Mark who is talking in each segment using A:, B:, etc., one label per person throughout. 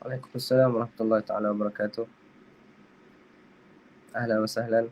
A: Waalaikumsalam warahmatullahi taala wabarakatuh. Ahlan wa sahlan.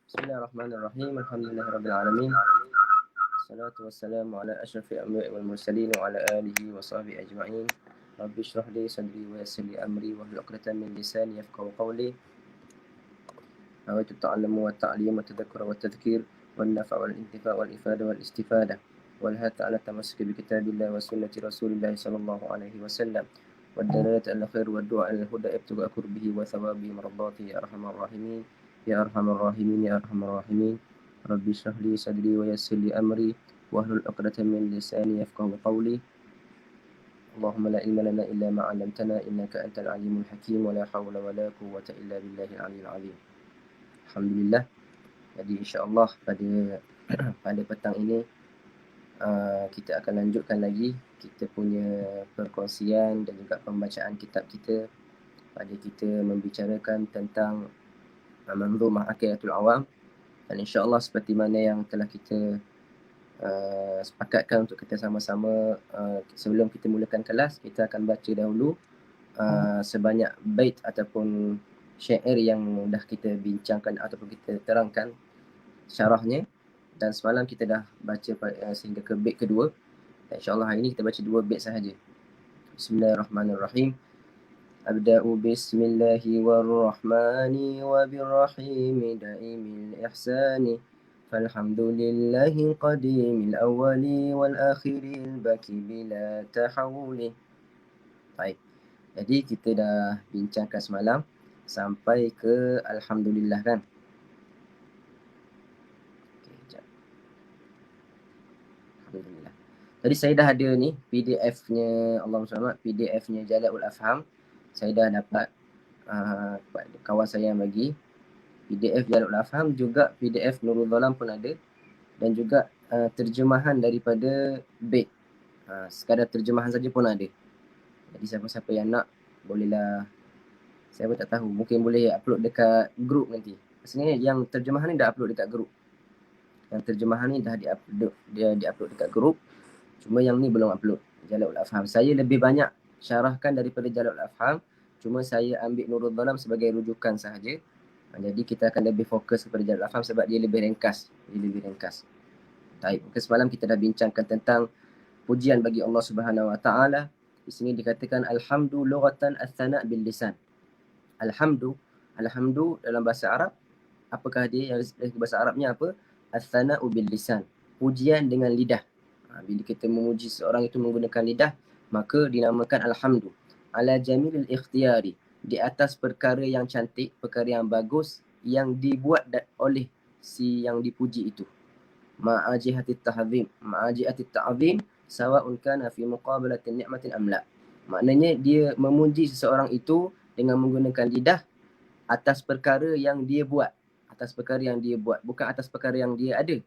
A: Bismillahirrahmanirrahim. Alhamdulillahirabbil alamin. Wassalatu wassalamu ala asyrafil anbiya'i wal mursalin wa ala alihi wa sahbihi ajma'in. Rabbi shrah li sadri wa yassir li amri wahlul 'uqdatam min lisani yafqahu qawli. Nawaitu ta'allamu wa ta'lim wa tadhakkura wa tadhkir wan nafa' wal intifa' wal ifada wal istifada wal hata ala tamassuki bi kitabillah wa sunnati Rasulillah sallallahu alaihi wasallam والدلالة على الخير والدعاء على الهدى ابتغاء قربه وثوابه مرضاته يا أرحم الراحمين يا أرحم الراحمين يا أرحم الراحمين ربي اشرح لي صدري ويسر لي أمري واحلل عقدة من لساني يفقهوا قولي اللهم لا علم لنا إلا ما علمتنا إنك أنت العليم الحكيم ولا حول ولا قوة إلا بالله العلي العظيم. Alhamdulillah. Jadi insya-Allah pada petang ini kita akan lanjutkan lagi kita punya perkongsian dan juga pembacaan kitab kita. Pada kita membicarakan tentang Manzumah Aqidatul Awam, dan insya-Allah seperti mana yang telah kita sepakatkan untuk kita sama-sama, sebelum kita mulakan kelas kita akan baca dahulu sebanyak bait ataupun syair yang dah kita bincangkan ataupun kita terangkan syarahnya, dan semalam kita dah baca sehingga ke bait kedua. InsyaAllah hari ini kita baca 2 bait sahaja. Bismillahirrahmanirrahim. Abda'u bismillahi warrahmani wabirrahimi daimil ihsani falhamdulillahi qadimil awwali wal akhiril baki bila tahawuli. Baik. Jadi kita dah bincangkan semalam sampai ke Alhamdulillah kan. Alhamdulillah. Tadi saya dah ada ni PDF-nya, Allahumma salli PDF-nya Jala'ul Afham. Saya dah dapat kawan saya yang bagi PDF Jala'ul Afham, juga PDF Nurul Dhalam pun ada, dan juga terjemahan daripada bait. Sekadar terjemahan saja pun ada. Jadi siapa-siapa yang nak bolehlah, saya pun tak tahu, mungkin boleh upload dekat grup nanti. Maksudnya yang terjemahan ni dah upload dekat grup. Yang terjemahan ni dah di-upload dekat grup. Cuma yang ni belum upload, Jala'ul Afham. Saya lebih banyak syarahkan daripada Jala'ul Afham. Cuma saya ambil Nurul Dhalam sebagai rujukan sahaja. Jadi kita akan lebih fokus kepada Jala'ul Afham sebab dia lebih ringkas. Baik, mungkin semalam kita dah bincangkan tentang pujian bagi Allah Subhanahu Wa Taala. Di sini dikatakan alhamdu lughatan ats-tsana' bil lisan. Alhamdu dalam bahasa Arab, apakah dia? Yang bahasa Arabnya apa? Ats-tsana'u bil lisan. Pujian dengan lidah. Bila kita memuji seorang itu menggunakan lidah, maka dinamakan alhamdu. Ala jamilil ikhtiyari, di atas perkara yang cantik, perkara yang bagus yang dibuat oleh si yang dipuji itu. Ma'ajihatit ta'zim sawa'un kana fi muqabalatin ni'matin am la. Maknanya dia memuji seseorang itu dengan menggunakan lidah atas perkara yang dia buat. Bukan atas perkara yang dia ada.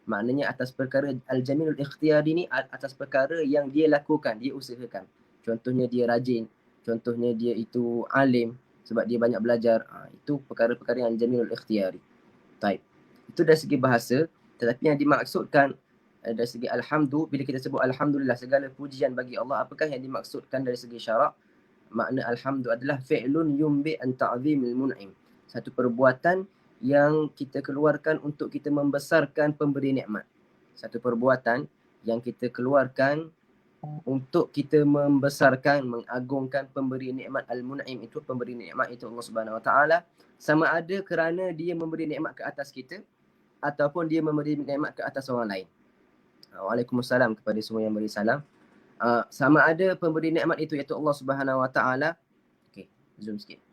A: Maknanya atas perkara al-jamilul ikhtiyari ni, atas perkara yang dia lakukan, dia usahakan. Contohnya dia rajin, contohnya dia itu alim sebab dia banyak belajar. Itu perkara-perkara yang jamilul ikhtiyari. Baik. Itu dari segi bahasa, tetapi yang dimaksudkan dari segi alhamdu, bila kita sebut alhamdulillah, segala pujian bagi Allah, apakah yang dimaksudkan dari segi syarak? Makna alhamdu adalah fi'lun yumbi an ta'zimil mun'im. Satu perbuatan yang kita keluarkan untuk kita membesarkan pemberi nikmat. Satu perbuatan yang kita keluarkan untuk kita membesarkan, mengagungkan pemberi nikmat al-mun'im itu, pemberi nikmat itu Allah Subhanahu Wa Taala, sama ada kerana dia memberi nikmat ke atas kita ataupun dia memberi nikmat ke atas orang lain. Waalaikumsalam kepada semua yang beri salam. Sama ada pemberi nikmat itu iaitu Allah Subhanahu Wa Taala. Okey, zoom sikit.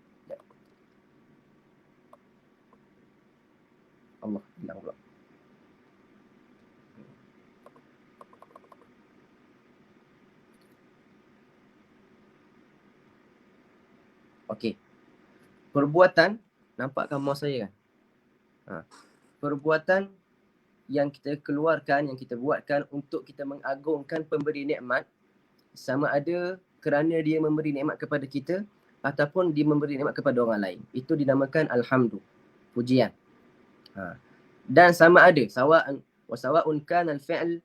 A: Allah hilang pula. Okey. Perbuatan, nampakkan mouse saya kan? Perbuatan yang kita keluarkan, yang kita buatkan untuk kita mengagungkan pemberi nikmat, sama ada kerana dia memberi nikmat kepada kita ataupun dia memberi nikmat kepada orang lain. Itu dinamakan alhamdu, pujian. Dan sama ada sawa'un kana al-fi'l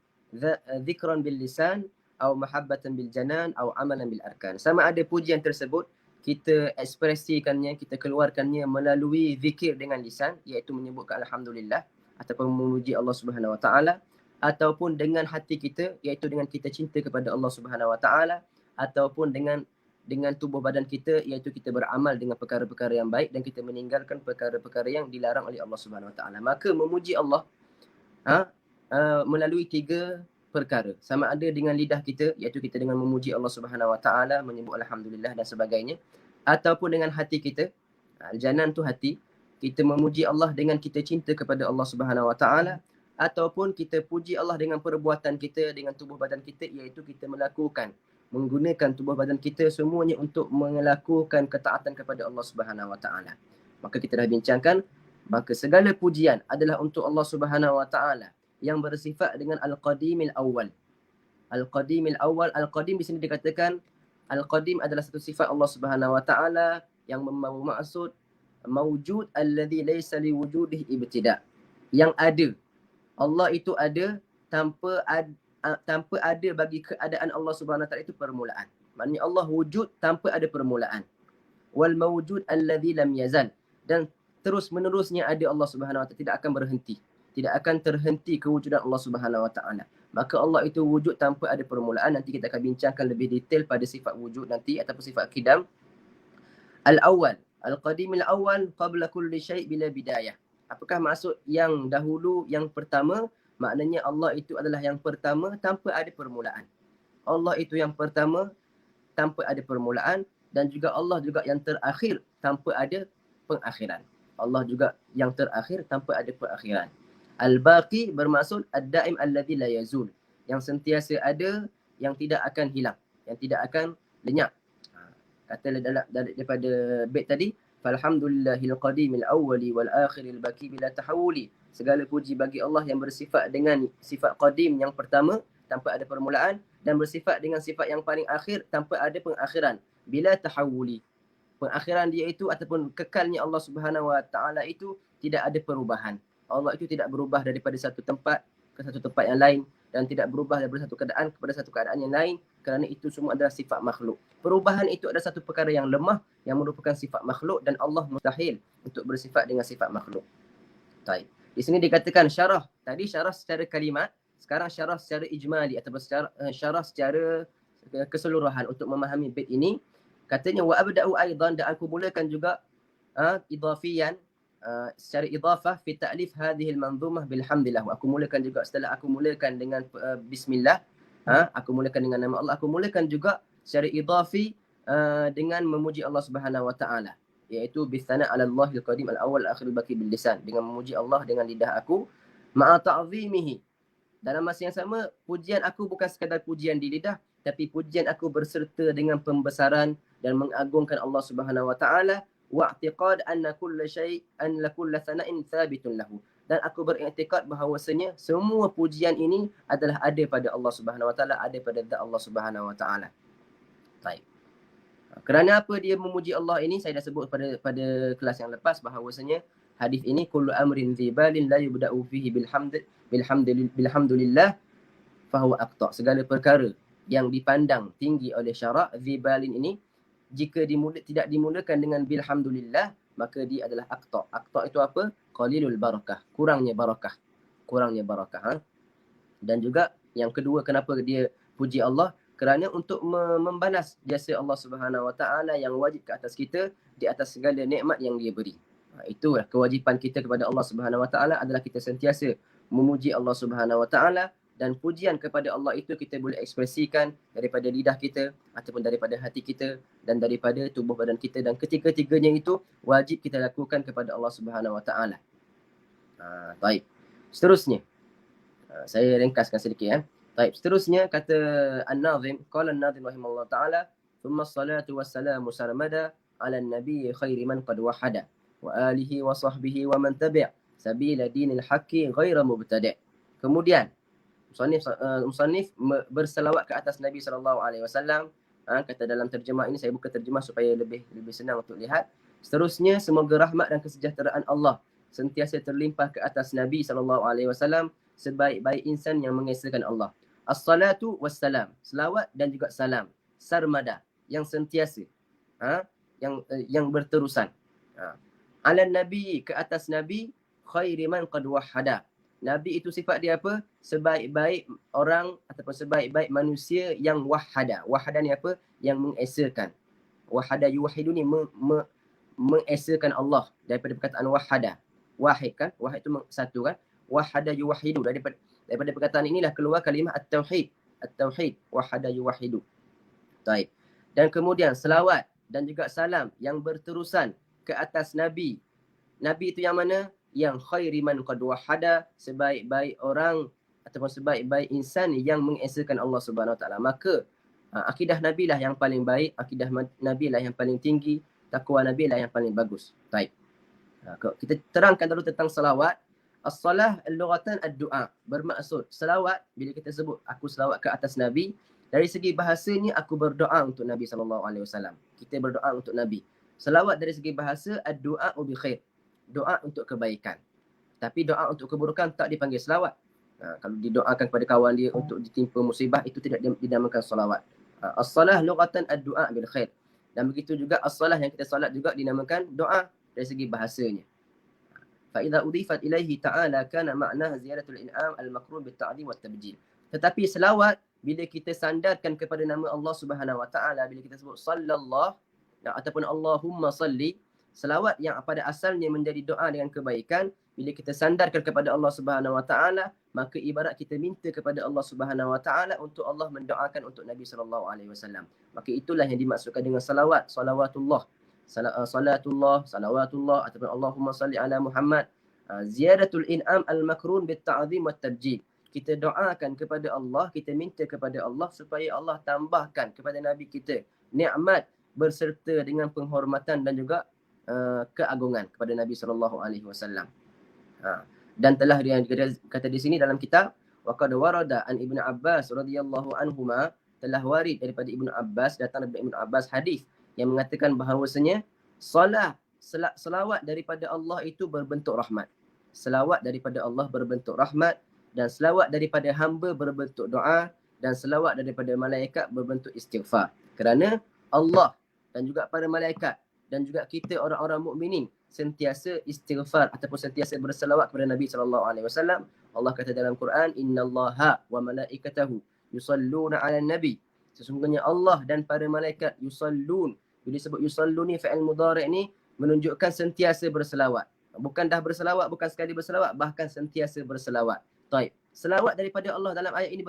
A: dhikran bil lisan aw mahabbatan bil janan aw amalan bil arkan. Sama ada pujian tersebut kita ekspresikannya, kita keluarkannya melalui zikir dengan lisan, iaitu menyebutkan alhamdulillah ataupun memuji Allah Subhanahu Wa Taala, ataupun dengan hati kita, iaitu dengan kita cinta kepada Allah Subhanahu Wa Taala, ataupun dengan tubuh badan kita, iaitu kita beramal dengan perkara-perkara yang baik dan kita meninggalkan perkara-perkara yang dilarang oleh Allah Subhanahu Wa Taala. Maka memuji Allah melalui 3 perkara. Sama ada dengan lidah kita, iaitu kita dengan memuji Allah Subhanahu Wa Taala, menyebut alhamdulillah dan sebagainya, ataupun dengan hati kita. Al-janan tu hati. Kita memuji Allah dengan kita cinta kepada Allah Subhanahu Wa Taala, ataupun kita puji Allah dengan perbuatan kita, dengan tubuh badan kita, iaitu kita menggunakan tubuh badan kita semuanya untuk melakukan ketaatan kepada Allah Subhanahu Wa Taala. Maka kita dah bincangkan, maka segala pujian adalah untuk Allah Subhanahu Wa Taala yang bersifat dengan Al-Qadimil Awwal. Al-Qadimil Awwal, Al-Qadim di sini dikatakan Al-Qadim adalah satu sifat Allah Subhanahu Wa Taala yang membawa maksud mawjud alladhi laysa liwujudihi ibtida'. Yang ada. Allah itu ada tanpa ada bagi keadaan Allah Subhanahu Wa Taala itu permulaan. Maknanya Allah wujud tanpa ada permulaan. Wal mawjud alladhi lam yazal, dan terus menerusnya ada Allah Subhanahu Wa Taala, tidak akan berhenti. Tidak akan terhenti kewujudan Allah Subhanahu Wa Taala. Maka Allah itu wujud tanpa ada permulaan. Nanti kita akan bincangkan lebih detail pada sifat wujud nanti ataupun sifat qidam. Al-awwal, al-qadimil awwal qabla kulli syai' bila bidayah. Apakah maksud yang dahulu, yang pertama? Maknanya Allah itu adalah yang pertama tanpa ada permulaan. Allah itu yang pertama tanpa ada permulaan, dan juga Allah juga yang terakhir tanpa ada pengakhiran. Allah juga yang terakhir tanpa ada perakhiran. Al-Baqi bermaksud ad-daim alladhi la yazul, yang sentiasa ada, yang tidak akan hilang, yang tidak akan lenyap. Kata daripada bait tadi, falhamdulillahil qadimil awwali wal akhiril baqi bila tahawuli. Segala puji bagi Allah yang bersifat dengan sifat qadim yang pertama tanpa ada permulaan, dan bersifat dengan sifat yang paling akhir tanpa ada pengakhiran, bila tahawuli. Pengakhiran dia itu ataupun kekalnya Allah Subhanahu Wa Taala itu tidak ada perubahan. Allah itu tidak berubah daripada satu tempat ke satu tempat yang lain, dan tidak berubah daripada satu keadaan kepada satu keadaan yang lain, kerana itu semua adalah sifat makhluk. Perubahan itu adalah satu perkara yang lemah, yang merupakan sifat makhluk, dan Allah mustahil untuk bersifat dengan sifat makhluk. Baik. Di sini dikatakan syarah. Tadi syarah secara kalimat, sekarang syarah secara ijmali ataupun syarah secara keseluruhan untuk memahami bait ini. Katanya wa abda'u aidan, dan aku mulakan juga idafiyan, secara idafah fi ta'lif hadhihi al-manzumah bilhamdillah. Aku mulakan juga setelah aku mulakan dengan bismillah, aku mulakan dengan nama Allah, aku mulakan juga secara idafi dengan memuji Allah Subhanahu Wa Taala, iaitu bisana 'ala Allahil qadim al-awwal akhir baqi bil lisan, dengan memuji Allah dengan lidah aku, ma'a ta'zimihi. Dalam masa yang sama, pujian aku bukan sekadar pujian di lidah, tapi pujian aku berserta dengan pembesaran dan mengagungkan Allah Subhanahu Wa Taala, wa'tiqad anna kulla syai' an la kulla sana'in thabitun lahu. Dan aku beriktikad bahawasanya semua pujian ini adalah ada pada Allah Subhanahu Wa Taala, ada pada zat Allah Subhanahu Wa Taala. Baik. Kerana apa dia memuji Allah ini? Saya dah sebut pada kelas yang lepas bahawasanya hadis ini kullu amrin dzibalin la yubda'u fihi bilhamdulillah fahuwa aqta. Segala perkara yang dipandang tinggi oleh syarak, dzibalin ini, jika tidak dimulakan dengan bilhamdulillah, maka dia adalah aqta. Aqta itu apa? Qalilul barakah, kurangnya barakah. Kurangnya barakah. Dan juga yang kedua, kenapa dia puji Allah? Kerana untuk membalas jasa Allah Subhanahu Wa Taala yang wajib ke atas kita di atas segala nikmat yang dia beri. Itulah kewajipan kita kepada Allah Subhanahu Wa Taala, adalah kita sentiasa memuji Allah Subhanahu Wa Taala, dan pujian kepada Allah itu kita boleh ekspresikan daripada lidah kita ataupun daripada hati kita dan daripada tubuh badan kita, dan ketiga-tiganya itu wajib kita lakukan kepada Allah Subhanahu Wa Taala. Baik. Seterusnya, saya ringkaskan sedikit. Baik. Seterusnya kata An-Nazim, qala An-Nazim rahimahullah taala, thumma as-salatu was-salamu sarmada 'ala an-nabiy khairi man qad wahada wa alihi wa sahbihi wa man tabi' sabila dinil haqqi ghaira mubtadi'. Kemudian musannif berselawat ke atas Nabi SAW. Kata dalam terjemah ini, saya buka terjemah supaya lebih senang untuk lihat. Seterusnya, semoga rahmat dan kesejahteraan Allah sentiasa terlimpah ke atas Nabi SAW, sebaik-baik insan yang mengesahkan Allah. As-salatu wassalam, selawat dan juga salam, sarmada, yang sentiasa, yang berterusan. Ala Nabi, ke atas Nabi, khairi man qad wahada. Nabi itu sifat dia apa? Sebaik-baik orang ataupun sebaik-baik manusia yang wahada. Wahada ni apa? Yang mengesahkan. Wahada yuwahidu ni mengesahkan Allah, daripada perkataan wahada. Wahid kan? Wahid itu satu kan? Wahada yuwahidu, daripada Daripada perkataan inilah keluar kalimah at-tauhid. At-tauhid, wahada yuwahidu. Taib. Dan kemudian selawat dan juga salam yang berterusan ke atas Nabi. Nabi itu yang mana? Yang khairi man qad wahada, sebaik-baik orang ataupun sebaik-baik insan yang mengesakan Allah Subhanahu Wa Taala. Maka akidah Nabi lah yang paling baik, akidah Nabi lah yang paling tinggi, takwa Nabi lah yang paling bagus. Baik. Kita terangkan dulu tentang salawat. As-salah al-lughatan ad-du'a. Bermaksud salawat, bila kita sebut aku salawat ke atas Nabi, dari segi bahasanya aku berdoa untuk Nabi SAW. Kita berdoa untuk Nabi. Salawat dari segi bahasa ad-du'a bi khair. Doa untuk kebaikan. Tapi doa untuk keburukan tak dipanggil salawat. Kalau didoakan kepada kawan dia untuk ditimpa musibah, itu tidak dinamakan salawat. As-salah lughatan ad-du'a bil khair. Dan begitu juga as-salah yang kita salat juga dinamakan doa dari segi bahasanya. Fa idza udifat ilaihi ta'ala kana ma'naha ziyaratul in'am al-makrun bit ta'dhim wat tabjil. Tetapi selawat bila kita sandarkan kepada nama Allah Subhanahu Wa Taala, bila kita sebut sallallahu ataupun Allahumma salli, selawat yang pada asalnya menjadi doa dengan kebaikan, bila kita sandarkan kepada Allah Subhanahu Wa Taala, maka ibarat kita minta kepada Allah Subhanahu Wa Taala untuk Allah mendoakan untuk Nabi sallallahu alaihi wasallam. Maka itulah yang dimaksudkan dengan salawat, salawatullah. Salatullah, salawatullah ataupun Allahumma salli ala Muhammad. Ziyadatul in'am al-makrun bit ta'zim wat tabjil. Kita doakan kepada Allah, kita minta kepada Allah supaya Allah tambahkan kepada Nabi kita nikmat berserta dengan penghormatan dan juga keagungan kepada Nabi sallallahu alaihi wasallam. Dan telah dia kata di sini dalam kitab wa qad warada an Ibnu Abbas radhiyallahu anhuma, telah warid daripada Ibnu Abbas, datang daripada Ibnu Abbas hadis yang mengatakan bahawasanya selawat daripada Allah itu berbentuk rahmat. Selawat daripada Allah berbentuk rahmat, dan selawat daripada hamba berbentuk doa, dan selawat daripada malaikat berbentuk istighfar. Kerana Allah dan juga para malaikat dan juga kita orang-orang mukminin sentiasa istighfar ataupun sentiasa berselawat kepada Nabi sallallahu alaihi wasallam. Allah kata dalam Quran, innallaha wa malaikatahu yusalluna 'alan nabi. Sesungguhnya Allah dan para malaikat yusallun. Bila disebut yusallun ni fi'il mudhari' ni menunjukkan sentiasa berselawat. Bukan dah berselawat, bukan sekali berselawat, bahkan sentiasa berselawat. Taib. Selawat daripada Allah dalam ayat ini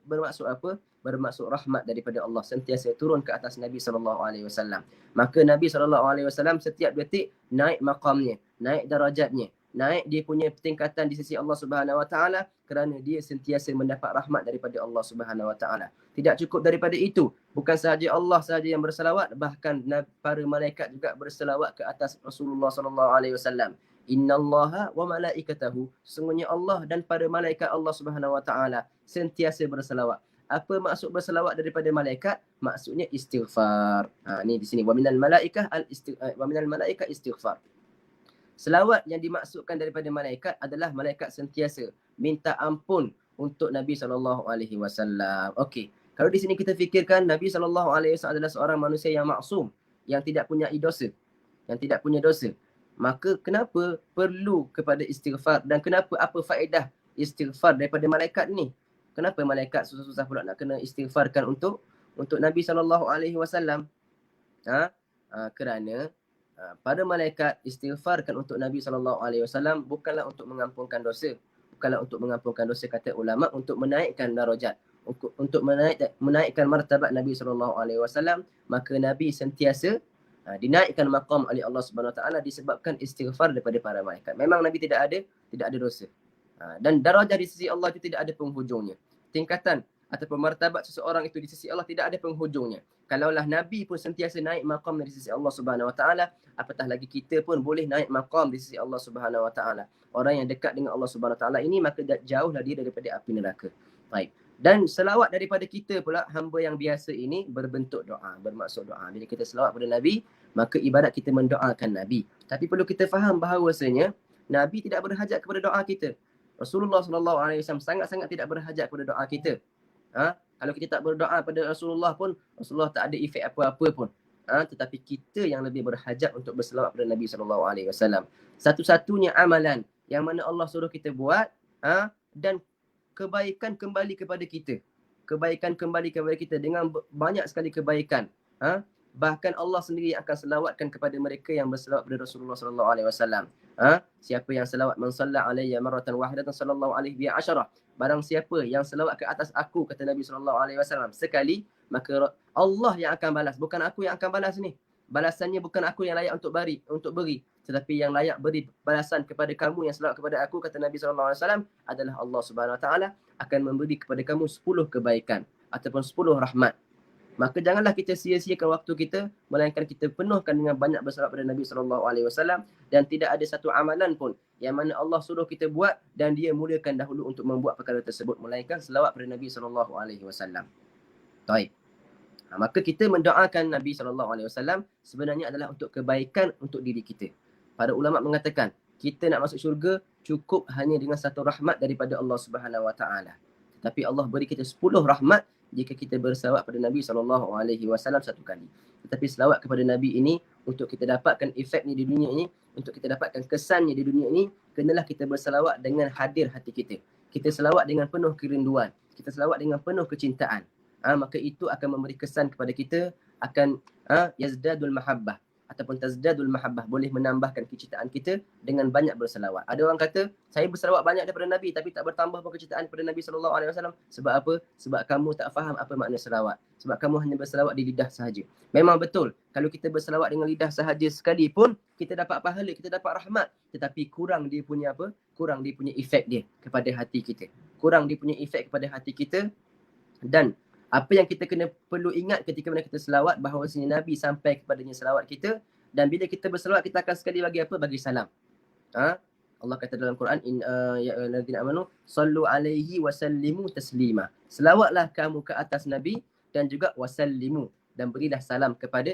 A: bermaksud apa? Bermaksud rahmat daripada Allah sentiasa turun ke atas Nabi sallallahu alaihi wasallam. Maka Nabi sallallahu alaihi wasallam setiap detik naik maqamnya, naik darajatnya, naik dia punya tingkatan di sisi Allah Subhanahu Wa Taala kerana dia sentiasa mendapat rahmat daripada Allah Subhanahu Wa Taala. Tidak cukup daripada itu, bukan sahaja Allah sahaja yang berselawat, bahkan para malaikat juga berselawat ke atas Rasulullah sallallahu alaihi wasallam. Innallaha wa malaikatahu, sesungguhnya Allah dan para malaikat Allah Subhanahu Wa Taala sentiasa berselawat. Apa maksud berselawat daripada malaikat? Maksudnya istighfar. Ni di sini wa minal malaikah istighfar. Selawat yang dimaksudkan daripada malaikat adalah malaikat sentiasa minta ampun untuk Nabi sallallahu alaihi wasallam. Okey. Kalau di sini kita fikirkan Nabi sallallahu alaihi wasallam adalah seorang manusia yang maksum, yang tidak punya dosa, yang tidak punya dosa. Maka kenapa perlu kepada istighfar dan kenapa apa faedah istighfar daripada malaikat ni? Kenapa malaikat susah-susah pula nak kena istighfarkan untuk Nabi sallallahu alaihi wasallam? Kerana para malaikat istighfarkan untuk Nabi sallallahu alaihi wasallam bukanlah untuk mengampunkan dosa, bukanlah untuk mengampunkan dosa kata ulama, untuk menaikkan darajat, untuk menaikkan martabat Nabi sallallahu alaihi wasallam. Maka Nabi sentiasa dinaikkan maqam oleh Allah Subhanahu Wa Taala disebabkan istighfar daripada para malaikat. Memang Nabi tidak ada dosa. Dan darajah di sisi Allah itu tidak ada penghujungnya. Tingkatan ataupun martabat seseorang itu di sisi Allah tidak ada penghujungnya. Kalaulah Nabi pun sentiasa naik maqam di sisi Allah Subhanahu Wa Taala, apatah lagi kita pun boleh naik maqam di sisi Allah Subhanahu Wa Taala. Orang yang dekat dengan Allah Subhanahu Wa Taala ini maka jauhlah dia daripada api neraka. Baik. Dan selawat daripada kita pula hamba yang biasa ini berbentuk doa, bermaksud doa. Bila kita selawat pada Nabi, maka ibarat kita mendoakan Nabi. Tapi perlu kita faham bahawasanya Nabi tidak berhajat kepada doa kita. Rasulullah sallallahu alaihi wasallam sangat-sangat tidak berhajat kepada doa kita. Kalau kita tak berdoa pada Rasulullah pun, Rasulullah tak ada efek apa-apa pun. Tetapi kita yang lebih berhajat untuk berselawat pada Nabi sallallahu alaihi wasallam. Satu-satunya amalan yang mana Allah suruh kita buat, dan kebaikan kembali kepada kita. Kebaikan kembali kepada kita dengan banyak sekali kebaikan. Bahkan Allah sendiri akan selawatkan kepada mereka yang berselawat kepada Rasulullah sallallahu alaihi wasallam. Siapa yang selawat man salla alayya marratan wahidatan sallallahu alaihi bi 10. barang siapa yang selawat ke atas aku, kata Nabi SAW, sekali, maka Allah yang akan balas, bukan aku yang akan balas ni. Balasannya bukan aku yang layak untuk beri, tetapi yang layak beri balasan kepada kamu yang selawat kepada aku, kata Nabi SAW, adalah Allah Subhanahu Wa Taala akan memberi kepada kamu 10 kebaikan ataupun 10 rahmat. Maka janganlah kita sia-siakan waktu kita, melainkan kita penuhkan dengan banyak bersalawat pada Nabi SAW, dan tidak ada satu amalan pun yang mana Allah suruh kita buat dan dia mulakan dahulu untuk membuat perkara tersebut, melainkan selawat pada Nabi SAW. Baik. Maka kita mendoakan Nabi SAW sebenarnya adalah untuk kebaikan untuk diri kita. Para ulama mengatakan, kita nak masuk syurga cukup hanya dengan satu rahmat daripada Allah Subhanahu Wa Taala. Tetapi Allah beri kita 10 rahmat jika kita berselawat pada Nabi SAW satu kali. Tetapi selawat kepada Nabi ini, untuk kita dapatkan efeknya di dunia ini, untuk kita dapatkan kesannya di dunia ini, kenalah kita berselawat dengan hadir hati kita. Kita selawat dengan penuh kerinduan. Kita selawat dengan penuh kecintaan. Maka itu akan memberi kesan kepada kita, akan yazdadul mahabbah ataupun tazdadul mahabbah, boleh menambahkan kecintaan kita dengan banyak berselawat. Ada orang kata, saya berselawat banyak daripada Nabi tapi tak bertambah pun kecintaan kepada Nabi SAW. Sebab apa? Sebab kamu tak faham apa makna selawat. Sebab kamu hanya berselawat di lidah sahaja. Memang betul, kalau kita berselawat dengan lidah sahaja sekalipun, kita dapat pahala, kita dapat rahmat. Tetapi kurang dia punya apa? Kurang dia punya efek dia kepada hati kita. Kurang dia punya efek kepada hati kita. Dan apa yang kita perlu ingat ketika mana kita selawat, bahawasanya Nabi sampai kepadanya selawat kita, dan bila kita berselawat kita akan sekali bagi apa? Bagi salam. Allah kata dalam Quran, ya ayyuhallazina amanu sallu alaihi wasallimu taslima. Selawatlah kamu ke atas Nabi dan juga wasallimu, dan berilah salam kepada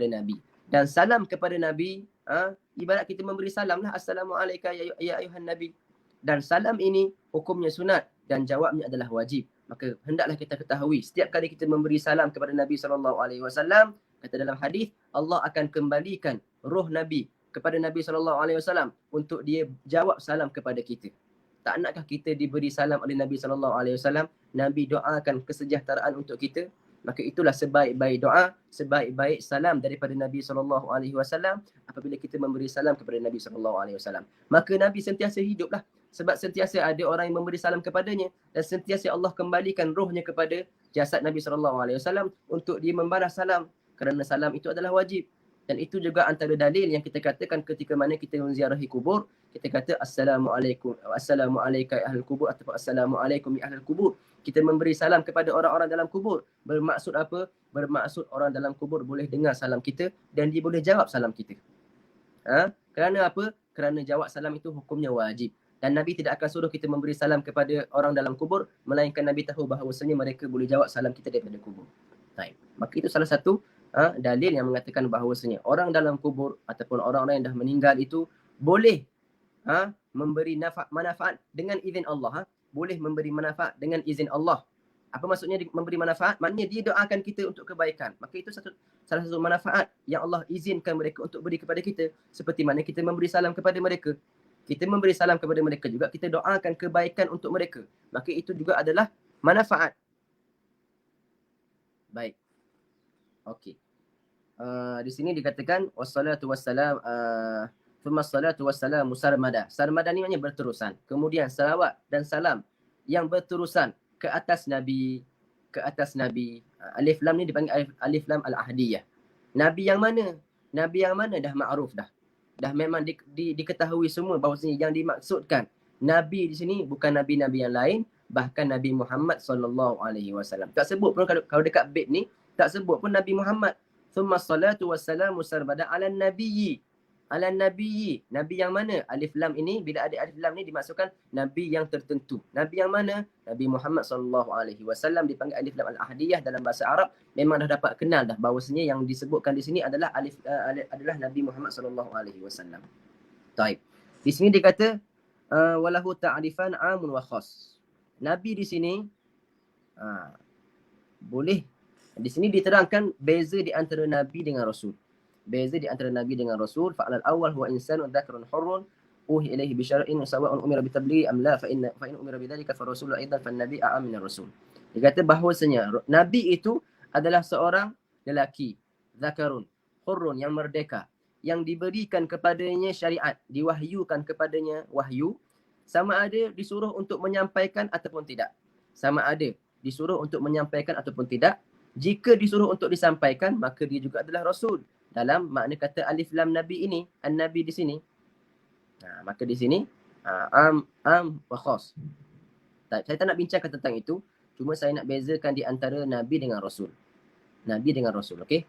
A: Nabi. Dan salam kepada Nabi, ibarat kita memberi salam lah, assalamualaikum ya ayuhan Nabi. Dan salam ini hukumnya sunat dan jawabnya adalah wajib. Maka hendaklah kita ketahui, setiap kali kita memberi salam kepada Nabi SAW, kata dalam hadis, Allah akan kembalikan roh Nabi kepada Nabi SAW untuk dia jawab salam kepada kita. Tak nakkah kita diberi salam oleh Nabi SAW, Nabi doakan kesejahteraan untuk kita? Maka itulah sebaik-baik doa, sebaik-baik salam daripada Nabi SAW apabila kita memberi salam kepada Nabi SAW. Maka Nabi sentiasa hiduplah. Sebab sentiasa ada orang yang memberi salam kepadanya, dan sentiasa Allah kembalikan rohnya kepada jasad Nabi SAW untuk dia membalas salam, kerana salam itu adalah wajib. Dan itu juga antara dalil yang kita katakan ketika mana kita menziarahi kubur, kita kata assalamualaikum, assalamualaikum ya ahlul kubur, atau assalamualaikum ya ahlul kubur. Kita memberi salam kepada orang-orang dalam kubur. Bermaksud apa? Bermaksud orang dalam kubur boleh dengar salam kita dan dia boleh jawab salam kita. Kerana apa? Kerana jawab salam itu hukumnya wajib. Dan Nabi tidak akan suruh kita memberi salam kepada orang dalam kubur, melainkan Nabi tahu bahawasanya mereka boleh jawab salam kita daripada kubur. Baik. Maka itu salah satu dalil yang mengatakan bahawasanya orang dalam kubur ataupun orang-orang yang dah meninggal itu boleh memberi manfaat dengan izin Allah. Boleh memberi manfaat dengan izin Allah. Apa maksudnya memberi manfaat? Maknanya dia doakan kita untuk kebaikan. Maka itu salah satu manfaat yang Allah izinkan mereka untuk beri kepada kita. Seperti mana kita memberi salam kepada mereka. Kita memberi salam kepada mereka juga, kita doakan kebaikan untuk mereka. Maka itu juga adalah manfaat. Baik. Okey. Di sini dikatakan wassalatu wassalam thumma salatu wassalamu sarmada. Sarmada ni maknanya berterusan. Kemudian salawat dan salam yang berterusan ke atas Nabi, ke atas Nabi. Alif lam ni dipanggil alif lam al-ahdiyah. Nabi yang mana? Nabi yang mana dah ma'ruf dah. Dah memang diketahui semua bahawasanya yang dimaksudkan Nabi di sini bukan Nabi-Nabi yang lain, bahkan Nabi Muhammad SAW. Tak sebut pun kalau dekat bait ni, tak sebut pun Nabi Muhammad. Thumma salatu wassalamu sarbada ala nabiyyi. Ala nabiyyi. Nabi yang mana? Alif lam ini, bila ada alif lam ni dimaksudkan Nabi yang tertentu. Nabi yang mana? Nabi Muhammad SAW dipanggil alif lam al-ahdiyah dalam bahasa Arab. Memang dah dapat kenal dah bahawasanya yang disebutkan di sini adalah adalah Nabi Muhammad SAW. Taib. Di sini dikata walahu ta'rifan amun wa khas. Nabi di sini boleh, di sini diterangkan beza di antara Nabi dengan Rasul. Beza di antara Nabi dengan Rasul. Fa'alal awal huwa insanun dhakrun hurrun uhi ilaihi bisyara'in sawa'un umira bitablighi am la fa in umira bidzalika fa rasul aidan fa nabi a'am min rasul. Dia kata bahawasanya Nabi itu adalah seorang lelaki, zakarun, hurrun, yang merdeka, yang diberikan kepadanya syariat, diwahyukan kepadanya wahyu, sama ada disuruh untuk menyampaikan ataupun tidak. Sama ada disuruh untuk menyampaikan ataupun tidak. Jika disuruh untuk disampaikan, maka dia juga adalah Rasul. Dalam makna kata alif lam nabi ini, an-nabi di sini. Maka di sini, am wa khas. Saya tak nak bincangkan tentang itu. Cuma saya nak bezakan di antara Nabi dengan Rasul. Nabi dengan Rasul, okey?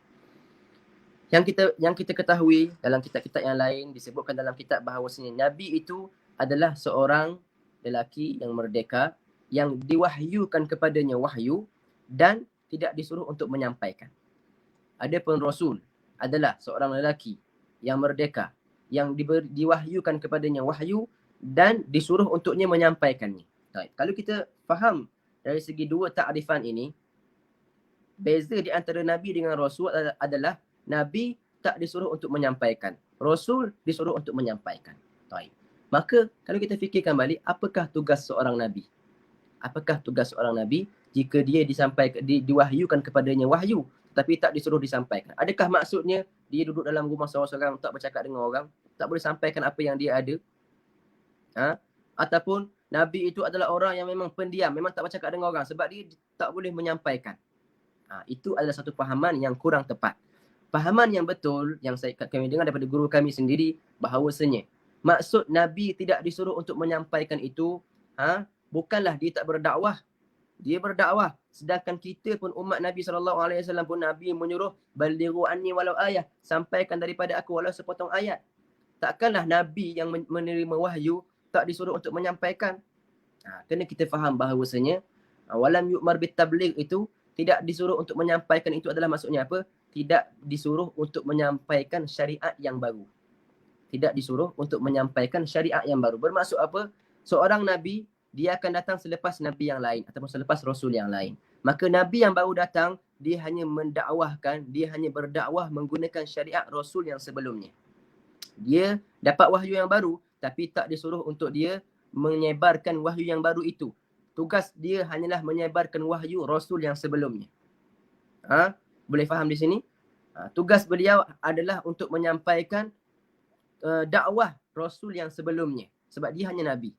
A: Yang kita ketahui dalam kitab-kitab yang lain disebutkan dalam kitab bahawasanya Nabi itu adalah seorang lelaki yang merdeka yang diwahyukan kepadanya wahyu dan tidak disuruh untuk menyampaikan. Adapun Rasul adalah seorang lelaki yang merdeka yang diwahyukan kepadanya wahyu dan disuruh untuknya menyampaikannya. Baik. Kalau kita faham dari segi dua takrifan ini, beza di antara Nabi dengan Rasul adalah Nabi tak disuruh untuk menyampaikan. Rasul disuruh untuk menyampaikan. Baik. Maka kalau kita fikirkan balik, apakah tugas seorang Nabi? Apakah tugas seorang Nabi jika dia diwahyukan kepadanya wahyu tapi tak disuruh disampaikan? Adakah maksudnya dia duduk dalam rumah seorang-seorang, tak bercakap dengan orang, tak boleh sampaikan apa yang dia ada? Ataupun Nabi itu adalah orang yang memang pendiam, memang tak bercakap dengan orang sebab dia tak boleh menyampaikan. Itu adalah satu fahaman yang kurang tepat. Fahaman yang betul yang kami dengar daripada guru kami sendiri bahawasanya maksud Nabi tidak disuruh untuk menyampaikan itu bukanlah dia tak berdakwah. Dia berdakwah. Sedangkan kita pun umat Nabi SAW pun Nabi menyuruh balighu anni walau ayah, sampaikan daripada aku walau sepotong ayat. Takkanlah Nabi yang menerima wahyu tak disuruh untuk menyampaikan. Kena kita faham bahawasanya walam yu'mar bit tabligh itu tidak disuruh untuk menyampaikan itu adalah maksudnya apa? Tidak disuruh untuk menyampaikan syariat yang baru. Tidak disuruh untuk menyampaikan syariat yang baru. Bermaksud apa? Seorang Nabi, dia akan datang selepas Nabi yang lain ataupun selepas Rasul yang lain. Maka Nabi yang baru datang, dia hanya mendakwahkan, dia hanya berdakwah menggunakan syariat Rasul yang sebelumnya. Dia dapat wahyu yang baru, tapi tak disuruh untuk dia menyebarkan wahyu yang baru itu. Tugas dia hanyalah menyebarkan wahyu Rasul yang sebelumnya. Boleh faham di sini? Tugas beliau adalah untuk menyampaikan dakwah Rasul yang sebelumnya. Sebab dia hanya Nabi.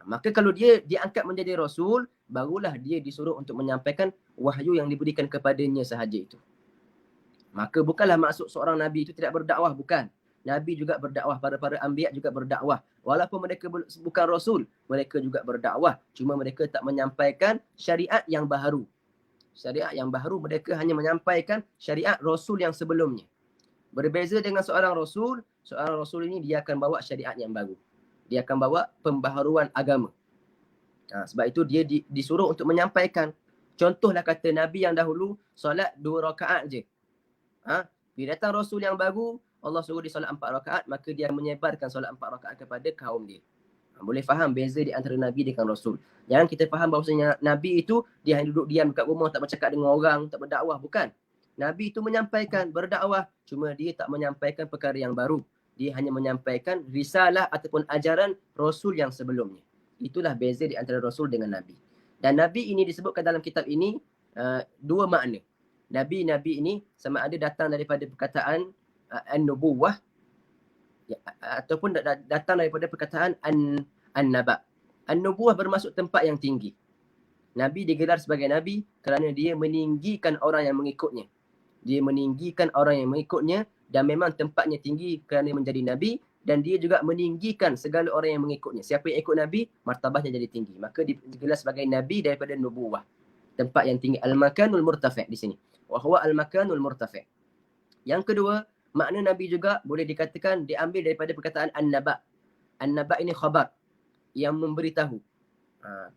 A: Maka kalau dia diangkat menjadi Rasul, barulah dia disuruh untuk menyampaikan wahyu yang diberikan kepadanya sahaja itu. Maka bukanlah maksud seorang Nabi itu tidak berdakwah, bukan. Nabi juga berdakwah, para anbiya juga berdakwah. Walaupun mereka bukan Rasul, mereka juga berdakwah. Cuma mereka tak menyampaikan syariat yang baru. Syariat yang baru, mereka hanya menyampaikan syariat Rasul yang sebelumnya. Berbeza dengan seorang Rasul ini dia akan bawa syariat yang baru. Dia akan bawa pembaharuan agama. Sebab itu dia disuruh untuk menyampaikan. Contohlah kata Nabi yang dahulu, solat 2 rakaat je. Bila datang Rasul yang baru, Allah suruh dia solat 4 rakaat, maka dia menyebarkan solat 4 rakaat kepada kaum dia. Boleh faham beza di antara Nabi dengan Rasul. Jangan kita faham bahawasanya Nabi itu dia hanya duduk diam dekat rumah, tak bercakap dengan orang, tak berdakwah. Bukan. Nabi itu menyampaikan, berdakwah. Cuma dia tak menyampaikan perkara yang baru. Dia hanya menyampaikan risalah ataupun ajaran Rasul yang sebelumnya. Itulah beza di antara Rasul dengan Nabi. Dan Nabi ini disebutkan dalam kitab ini dua makna. Nabi-Nabi ini sama ada datang daripada perkataan an-nubuwah ataupun datang daripada perkataan an-naba. An-nubuwah bermaksud tempat yang tinggi. Nabi digelar sebagai Nabi kerana dia meninggikan orang yang mengikutnya. Dia meninggikan orang yang mengikutnya dan memang tempatnya tinggi kerana menjadi Nabi, dan dia juga meninggikan segala orang yang mengikutnya. Siapa yang ikut Nabi, martabahnya jadi tinggi. Maka digelar sebagai Nabi daripada nubuwah. Tempat yang tinggi. Al-makanul murtafi' di sini. Wa huwa al-makanul murtafi'. Yang kedua, makna Nabi juga boleh dikatakan diambil daripada perkataan an-naba. An-naba ini khabar yang memberitahu.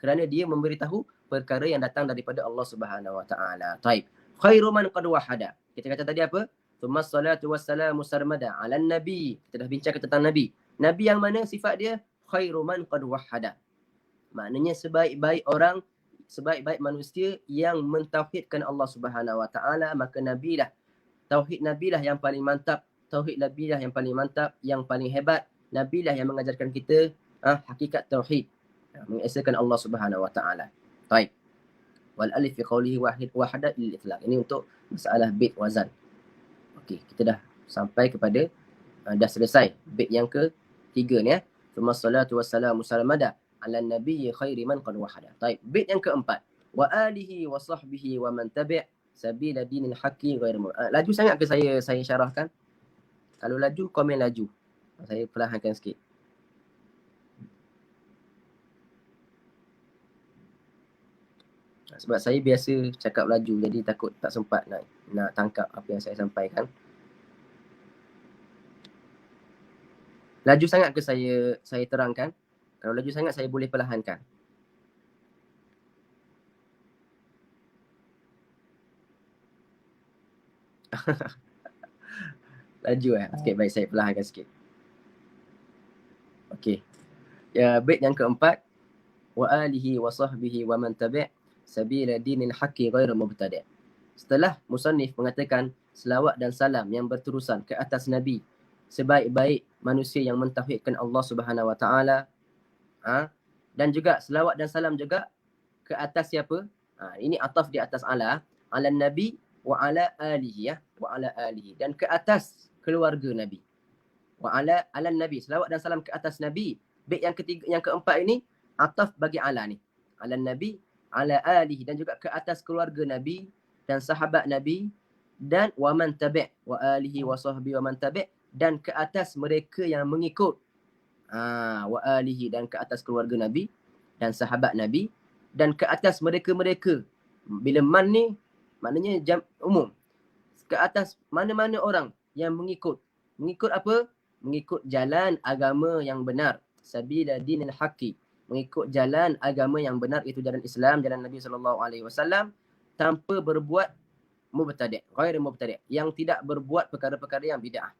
A: Kerana dia memberitahu perkara yang datang daripada Allah Subhanahu Wa Taala. Taib. Khairu man qad wahada. Kita kata tadi apa? Tsumma salatu wassalamu sarmada 'alan nabi. Kita dah bincangkan tentang Nabi. Nabi yang mana sifat dia? Khairu man qad wahada. Maknanya sebaik-baik orang, sebaik-baik manusia yang mentauhidkan Allah Subhanahu Wa Taala, maka Nabi lah. Tauhid Nabi lah yang paling mantap. Tauhid Nabi lah yang paling mantap, yang paling hebat. Nabi lah yang mengajarkan kita hakikat tauhid. Mengesahkan Allah Subhanahu Wa Taala. Baik. Wal alif fi qawlihi wahada lil itlaq. Ini untuk masalah bait wazan. Okey, kita dah sampai kepada dah selesai bait yang ketiga ni. Thumma salatu wassalamu salamada ala nabiyyi khairi man qad wahada. Baik, bait yang keempat. Wa alihi wa sahbihi wa man tabi' sabila dinil haqqi ghairu. Laju sangat ke saya syarahkan? Kalau laju, komen laju. Saya perlahankan sikit. Sebab saya biasa cakap laju, jadi takut tak sempat nak tangkap apa yang saya sampaikan. Laju sangat ke saya terangkan? Kalau laju sangat, saya boleh perlahankan. Laju Okey, baik, saya perlahankan sikit. Okey. Ya, bait yang keempat. Wa alihi wa sahbihi wa man tabi' sabila dinil haqqi ghairu mubtadi'. Setelah musannif mengatakan selawat dan salam yang berterusan ke atas Nabi, sebaik-baik manusia yang mentauhidkan Allah Subhanahu wa taala, dan juga selawat dan salam juga ke atas siapa? Ini ataf di atas ala Nabi wa ala alihi, wa ala alihi, dan ke atas keluarga Nabi. Wa ala Nabi, selawat dan salam ke atas Nabi. Bait yang ketiga, yang keempat ini ataf bagi ala ni. Ala Nabi, ala alihi, dan juga ke atas keluarga Nabi dan sahabat Nabi, dan wa man tabi', wa alihi wa sahbihi wa man tabi', dan ke atas mereka yang mengikut. Wa alihi, dan ke atas keluarga Nabi dan sahabat Nabi, dan ke atas mereka-mereka. Bila man ni maknanya umum. Ke atas mana-mana orang yang mengikut. Mengikut apa? Mengikut jalan agama yang benar. Sabila dinil haqqi. Mengikut jalan agama yang benar, itu jalan Islam, jalan Nabi SAW, tanpa berbuat mubtadi', ghairu mubtadi', yang tidak berbuat perkara-perkara yang bid'ah.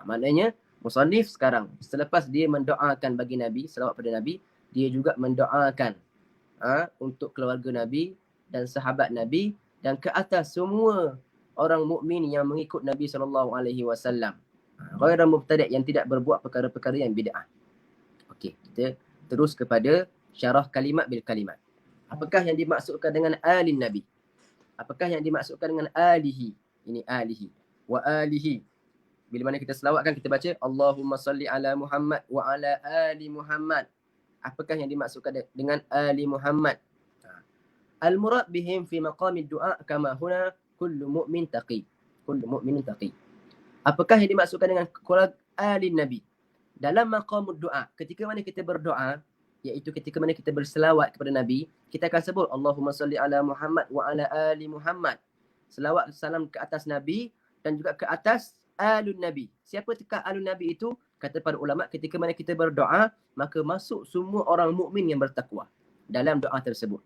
A: Maknanya musannif sekarang selepas dia mendoakan bagi Nabi, selawat pada Nabi, dia juga mendoakan untuk keluarga Nabi dan sahabat Nabi, dan ke atas semua orang mukmin yang mengikut Nabi SAW. Ghairu mubtadi', yang tidak berbuat perkara-perkara yang bid'ah. Okey, kita terus kepada syarah kalimat bil kalimat. Apakah yang dimaksudkan dengan alin Nabi? Apakah yang dimaksudkan dengan alihi? Ini alihi. Wa alihi. Bila mana kita selawatkan, kita baca Allahumma salli ala Muhammad wa ala ali Muhammad. Apakah yang dimaksudkan dengan ali Muhammad? Al-murad bihim fi maqamid du'a kama huna kullu mu'min taqi. Kullu mu'minin taqi. Apakah yang dimaksudkan dengan alin Nabi? Dalam maqamud du'a, ketika mana kita berdoa, iaitu ketika mana kita berselawat kepada Nabi, kita akan sebut Allahumma salli ala Muhammad wa ala ali Muhammad. Selawat salam ke atas Nabi dan juga ke atas alun Nabi. Siapakah alun Nabi itu? Kata para ulama, ketika mana kita berdoa, maka masuk semua orang mukmin yang bertakwa dalam doa tersebut.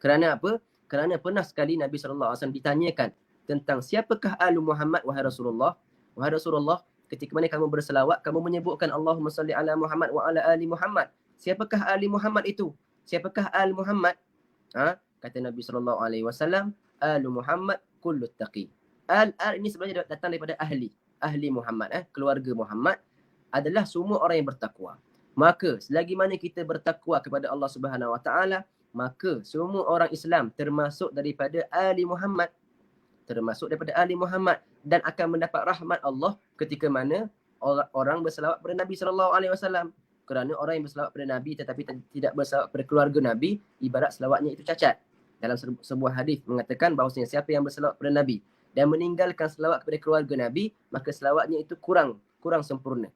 A: Kerana apa? Kerana pernah sekali Nabi SAW ditanyakan tentang siapakah alu Muhammad, wahai Rasulullah. Wahai Rasulullah, ketika mana kamu berselawat, kamu menyebutkan Allahumma salli ala Muhammad wa ala ali Muhammad. Siapakah ali Muhammad itu? Siapakah al Muhammad? Kata Nabi SAW, alu Muhammad kullu taqi. Al ini sebenarnya datang daripada ahli Muhammad, keluarga Muhammad adalah semua orang yang bertakwa. Maka selagi mana kita bertakwa kepada Allah Subhanahu wa taala, maka semua orang Islam termasuk daripada ahli Muhammad, dan akan mendapat rahmat Allah ketika mana orang berselawat pada Nabi SAW. Kerana orang yang berselawat pada Nabi tetapi tidak berselawat pada keluarga Nabi, ibarat selawatnya itu cacat. Dalam sebuah hadis mengatakan bahawasanya siapa yang berselawat pada Nabi dan meninggalkan selawat kepada keluarga Nabi, maka selawatnya itu kurang sempurna.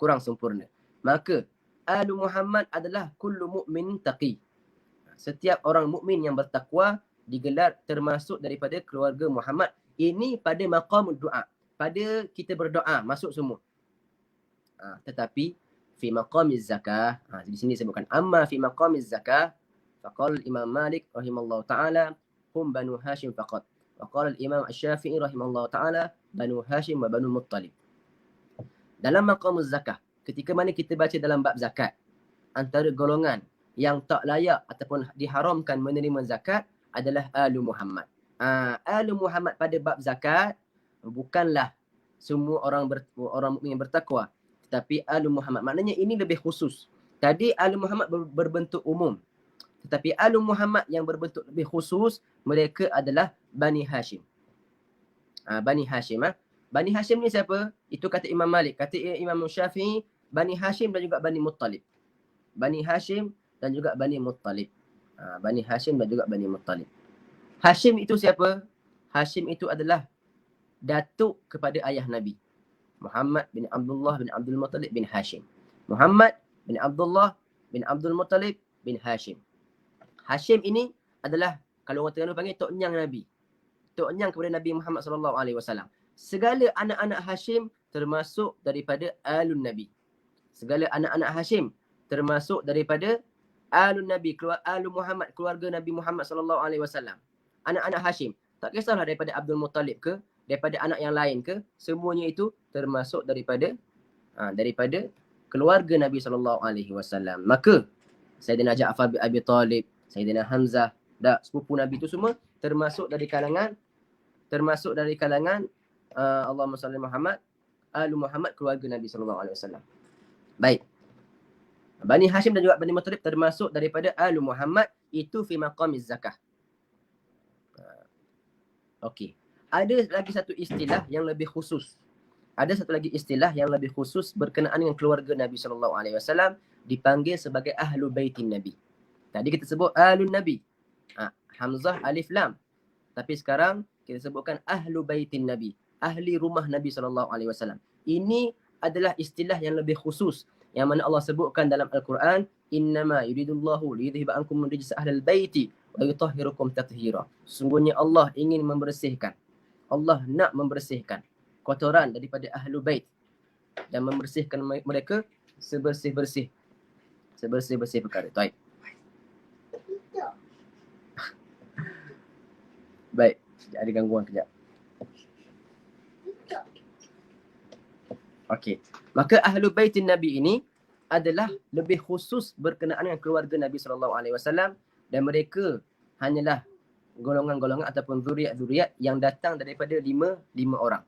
A: Kurang sempurna. Maka alu Muhammad adalah kullu mu'min taqi. Setiap orang mukmin yang bertakwa digelar termasuk daripada keluarga Muhammad. Ini pada maqam doa. Pada kita berdoa masuk semua. Tetapi fi maqamiz zakah, di sini sebutkan amma fi maqamiz zakah, faqala Imam Malik rahimallahu taala hum banu Hashim faqat. Wa qala Imam Asy-Syafi'i rahimallahu taala banu Hashim wa banu Muttalib. Dalam maqamuz zakah, ketika mana kita baca dalam bab zakat, antara golongan yang tak layak ataupun diharamkan menerima zakat adalah alu Muhammad. Alu Muhammad pada bab zakat bukanlah semua orang mukmin yang bertakwa, tetapi alu Muhammad. Maknanya ini lebih khusus. Tadi alu Muhammad berbentuk umum, tetapi alu Muhammad yang berbentuk lebih khusus, mereka adalah Bani Hashim. Bani Hashim. Bani Hashim ni siapa? Itu kata Imam Malik. Kata Imam Syafi'i, Bani Hashim dan juga Bani Muttalib. Bani Hashim dan juga Bani Muttalib. Bani Hashim dan juga Bani Muttalib. Hashim itu siapa? Hashim itu adalah datuk kepada ayah Nabi. Muhammad bin Abdullah bin Abdul Muttalib bin Hashim. Muhammad bin Abdullah bin Abdul Muttalib bin Hashim. Hashim ini adalah, kalau orang Terengganu panggil, Tok Nyang Nabi. Tok Nyang kepada Nabi Muhammad SAW. Segala anak-anak Hashim termasuk daripada Alun Nabi. Segala anak-anak Hashim termasuk daripada Alun Nabi, Alu Muhammad, keluarga Nabi Muhammad SAW. Anak-anak Hashim. Tak kisahlah daripada Abdul Muttalib ke, daripada anak yang lain ke, semuanya itu termasuk daripada keluarga Nabi SAW. Maka Sayyidina Ja'far bin Abi Talib, Sayyidina Hamzah, sepupu Nabi itu semua termasuk dari kalangan Allahumma salli Muhammad, Alu Muhammad, keluarga Nabi SAW. Baik. Bani Hashim dan juga Bani Muttalib termasuk daripada Alu Muhammad, itu fi maqamiz zakah. Okey. Ada lagi satu istilah yang lebih khusus. Ada satu lagi istilah yang lebih khusus berkenaan dengan keluarga Nabi SAW, dipanggil sebagai Ahlu Baitin Nabi. Tadi kita sebut Alun Nabi. Hamzah, Alif, Lam. Tapi sekarang kita sebutkan Ahlu Baitin Nabi. Ahli rumah Nabi SAW. Ini adalah istilah yang lebih khusus, yang mana Allah sebutkan dalam Al-Quran, innama yuridullahu liyudhiba ankum rijsa ahlal baiti wa yutahhirukum tathira. Sesungguhnya Allah ingin membersihkan. Allah nak membersihkan kotoran daripada ahlu bait dan membersihkan mereka sebersih-bersih perkara. Baik. Baik, ada gangguan kejap. Okey. Maka ahlu baitin Nabi ini adalah lebih khusus berkenaan dengan keluarga Nabi SAW, dan mereka hanyalah golongan-golongan ataupun zuriat-zuriat yang datang daripada lima orang.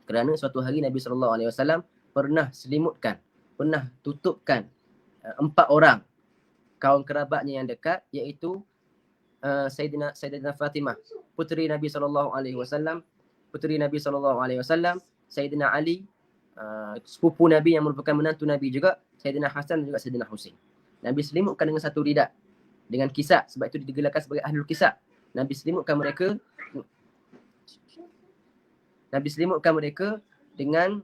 A: Kerana suatu hari Nabi SAW pernah tutupkan 4 orang kaum kerabatnya yang dekat, iaitu Sayyidina Fatimah, puteri Nabi SAW, Sayyidina Ali, sepupu Nabi yang merupakan menantu Nabi juga, Sayyidina Hasan dan juga Sayyidina Husain. Nabi selimutkan dengan satu ridak, dengan kisah, sebab itu digelarkan sebagai Ahlul Kisah. Nabi selimutkan mereka dengan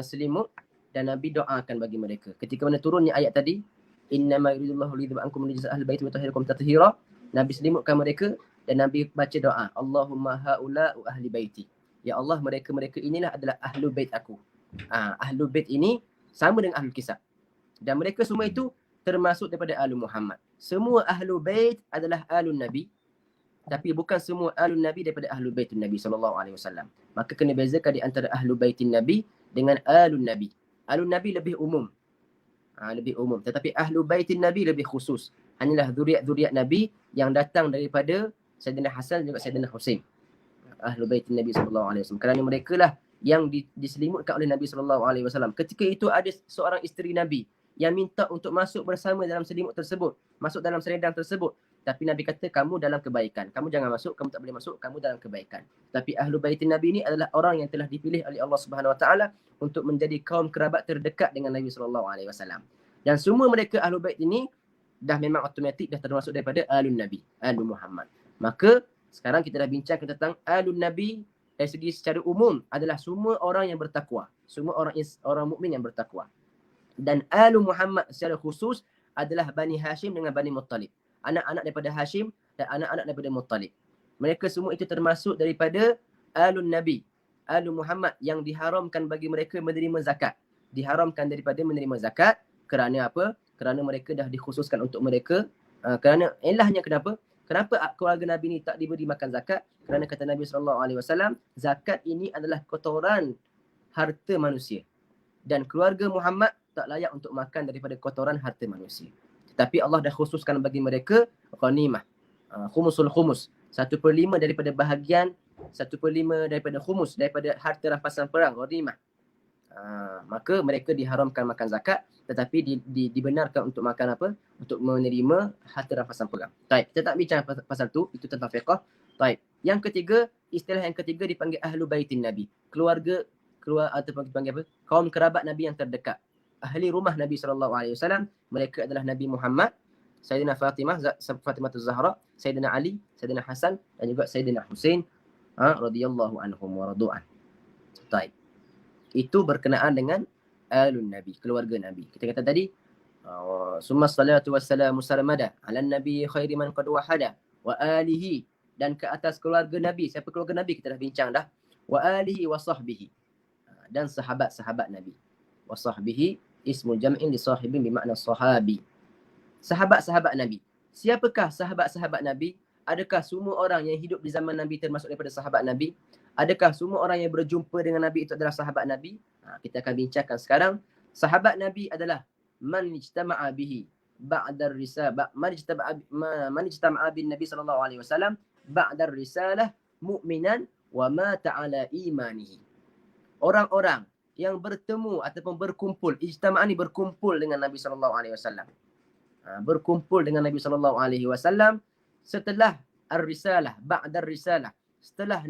A: selimut, dan Nabi doakan bagi mereka. Ketika mana turunnya ayat tadi, innama yuridullahu liyudhiba ankum rijsa ahlil baiti wa yutahhirakum tathira, Nabi selimutkan mereka dan Nabi baca doa, Allahumma haula'u ahli baiti. Ya Allah, mereka inilah adalah ahlu bait aku. Ahlu bait ini sama dengan Ahlul Kisah. Dan mereka semua itu termasuk daripada Alu Muhammad. Semua ahlu bait adalah Alun Nabi, tapi bukan semua Alun Nabi daripada Ahlu Baitun Nabi SAW. Maka kena bezakan di antara Ahlu Baitin Nabi dengan Alun Nabi. Alun Nabi lebih umum. Tetapi Ahlu Baitin Nabi lebih khusus. Hanyalah zuriat-zuriat Nabi yang datang daripada Sayyidina Hasan dan juga Sayyidina Husain. Ahlu Baitin Nabi SAW. Kerana mereka lah yang diselimutkan oleh Nabi SAW. Ketika itu ada seorang isteri Nabi yang minta untuk masuk bersama dalam selimut tersebut, masuk dalam selendang tersebut. Tapi Nabi kata, kamu dalam kebaikan. Kamu jangan masuk, kamu tak boleh masuk, kamu dalam kebaikan. Tapi Ahlu Baitin Nabi ini adalah orang yang telah dipilih oleh Allah Subhanahu Wa Taala untuk menjadi kaum kerabat terdekat dengan Nabi SAW. Dan semua mereka Ahlu Bait ini dah memang automatik dah termasuk daripada Alun Nabi, Alu Muhammad. Maka sekarang kita dah bincangkan tentang Alun Nabi dari segi secara umum adalah semua orang yang bertakwa, semua orang mukmin yang bertakwa. Dan Alu Muhammad secara khusus adalah Bani Hashim dengan Bani Muttalib. Anak-anak daripada Hashim dan anak-anak daripada Muttalib. Mereka semua itu termasuk daripada Alun Nabi, Alu Muhammad, yang diharamkan bagi mereka menerima zakat. Diharamkan daripada menerima zakat kerana apa? Kerana mereka dah dikhususkan untuk mereka. Kerana ilahnya kenapa? Kenapa keluarga Nabi ni tak diberi makan zakat? Kerana kata Nabi SAW, zakat ini adalah kotoran harta manusia. Dan keluarga Muhammad tak layak untuk makan daripada kotoran harta manusia. Tetapi Allah dah khususkan bagi mereka ghanimah, khumusul khumus, 1/5 daripada bahagian, 1/5 daripada khumus, daripada harta rampasan perang, ghanimah. Maka mereka diharamkan makan zakat, tetapi dibenarkan untuk makan apa? Untuk menerima harta rampasan perang. Baik, kita tak bincang pasal tu, itu tentang fiqh. Baik. Yang ketiga, istilah yang ketiga dipanggil ahlu baitin Nabi. Keluarga ataupun dipanggil apa? Kaum kerabat Nabi yang terdekat. Ahli rumah Nabi SAW, mereka adalah Nabi Muhammad, Sayyidina Fatimah Zahra, Sayyidina Ali, Sayyidina Hasan dan juga Sayyidina Husain radhiyallahu anhum wa radu'an. Baik. Itu berkenaan dengan alun Nabi, keluarga Nabi. Kita kata tadi, summa salatu wassalamu sarmada ala nabi khairi man qad wahada wa alihi, dan ke atas keluarga Nabi. Siapa keluarga Nabi? Kita dah bincang dah. Wa alihi wa sahbihi, dan sahabat-sahabat Nabi. Wa sahbihi ismu jam'in li sahibin bermakna sahabi. Sahabat-sahabat Nabi. Siapakah sahabat-sahabat Nabi? Adakah semua orang yang hidup di zaman Nabi termasuk daripada sahabat Nabi? Adakah semua orang yang berjumpa dengan Nabi itu adalah sahabat Nabi? Kita akan bincangkan sekarang. Sahabat Nabi adalah man ijtama'a bihi ba'da risalah, man ijtama'a bin Nabi sallallahu alaihi wasallam ba'da risalah mu'minan wa mata ala imanihi. Orang-orang yang bertemu ataupun berkumpul, ijtama'a ni berkumpul dengan Nabi sallallahu alaihi wasallam. Berkumpul dengan Nabi sallallahu alaihi wasallam setelah ar-risalah, ba'da risalah, setelah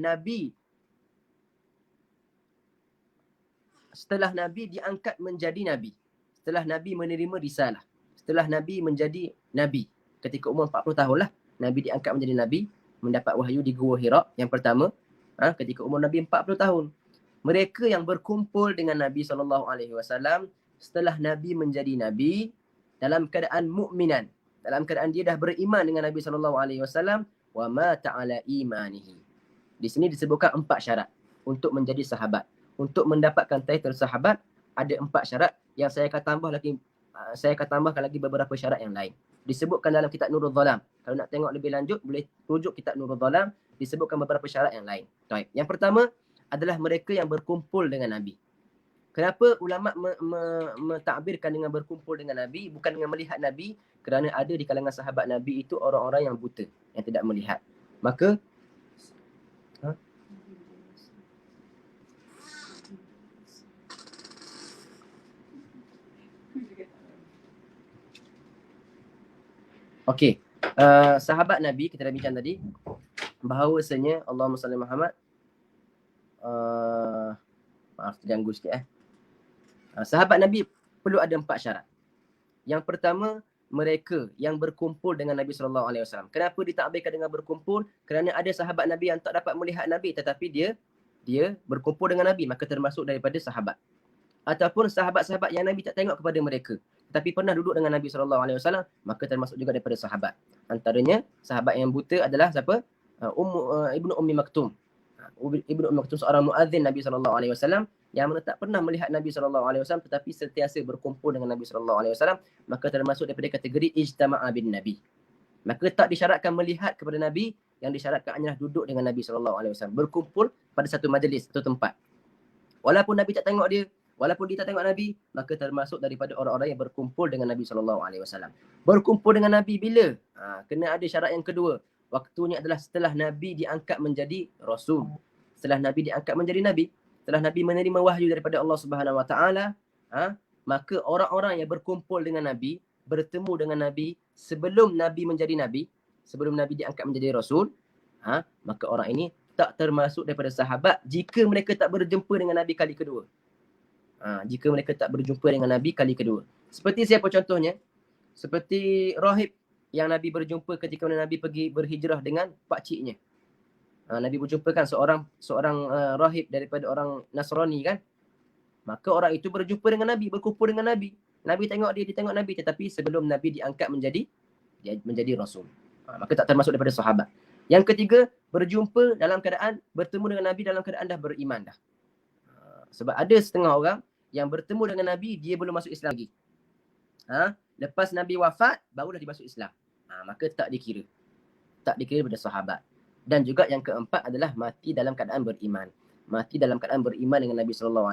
A: Nabi diangkat menjadi Nabi. Setelah Nabi menerima risalah. Setelah Nabi menjadi Nabi. Ketika umur 40 tahun lah, Nabi diangkat menjadi Nabi. Mendapat wahyu di Gua Hira yang pertama. Ketika umur Nabi 40 tahun. Mereka yang berkumpul dengan Nabi SAW setelah Nabi menjadi Nabi dalam keadaan mukminan. Dalam keadaan dia dah beriman dengan Nabi SAW. Wa ma ta'ala imanihi. Di sini disebutkan 4 syarat untuk menjadi sahabat. Untuk mendapatkan title sahabat ada 4 syarat yang saya akan tambahkan lagi beberapa syarat yang lain. Disebutkan dalam kitab Nurul Zalam. Kalau nak tengok lebih lanjut boleh rujuk kitab Nurul Zalam, disebutkan beberapa syarat yang lain. Baik. Yang pertama adalah mereka yang berkumpul dengan Nabi. Kenapa ulama mentakbirkan dengan berkumpul dengan Nabi bukan dengan melihat Nabi? Kerana ada di kalangan sahabat Nabi itu orang-orang yang buta, yang tidak melihat. Maka okey, sahabat Nabi kita dah bincang tadi bahawasanya Allahumma salli Muhammad, maaf terganggu sikit sahabat Nabi perlu ada 4 syarat. Yang pertama, mereka yang berkumpul dengan Nabi SAW. Kenapa ditakbirkan dengan berkumpul? Kerana ada sahabat Nabi yang tak dapat melihat Nabi tetapi dia berkumpul dengan Nabi, maka termasuk daripada sahabat. Ataupun sahabat-sahabat yang Nabi tak tengok kepada mereka tapi pernah duduk dengan Nabi SAW, maka termasuk juga daripada sahabat. Antaranya sahabat yang buta adalah siapa? Ibnu Ummi Maktum. Ibnu Ummi Maktum seorang muadzin Nabi SAW yang mana tak pernah melihat Nabi SAW tetapi sentiasa berkumpul dengan Nabi SAW, maka termasuk daripada kategori ijtama'a bin Nabi. Maka tak disyaratkan melihat kepada Nabi, yang disyaratkan hanyalah duduk dengan Nabi SAW, berkumpul pada satu majlis, satu tempat. Walaupun Nabi tak tengok dia, walaupun dia tak tengok Nabi, maka termasuk daripada orang-orang yang berkumpul dengan Nabi SAW. Berkumpul dengan Nabi bila? Kena ada syarat yang kedua. Waktunya adalah setelah Nabi diangkat menjadi Rasul. Setelah Nabi diangkat menjadi Nabi, setelah Nabi menerima wahyu daripada Allah Subhanahu Wa Taala, maka orang-orang yang berkumpul dengan Nabi, bertemu dengan Nabi sebelum Nabi menjadi Nabi, sebelum Nabi diangkat menjadi Rasul, maka orang ini tak termasuk daripada sahabat jika mereka tak berjumpa dengan Nabi kali kedua. Jika mereka tak berjumpa dengan Nabi kali kedua. Seperti siapa contohnya? Seperti rahib yang Nabi berjumpa ketika Nabi pergi berhijrah dengan pakciknya. Nabi berjumpa kan seorang rahib daripada orang Nasrani kan. Maka orang itu berjumpa dengan Nabi, berkumpul dengan Nabi. Nabi tengok dia tengok Nabi, tetapi sebelum Nabi diangkat menjadi Rasul. Maka tak termasuk daripada sahabat. Yang ketiga, berjumpa dalam keadaan bertemu dengan Nabi dalam keadaan dah beriman dah. Sebab ada setengah orang yang bertemu dengan Nabi, dia belum masuk Islam lagi. Lepas Nabi wafat, barulah dia masuk Islam. Maka tak dikira. Tak dikira daripada sahabat. Dan juga yang keempat adalah mati dalam keadaan beriman. Mati dalam keadaan beriman dengan Nabi SAW.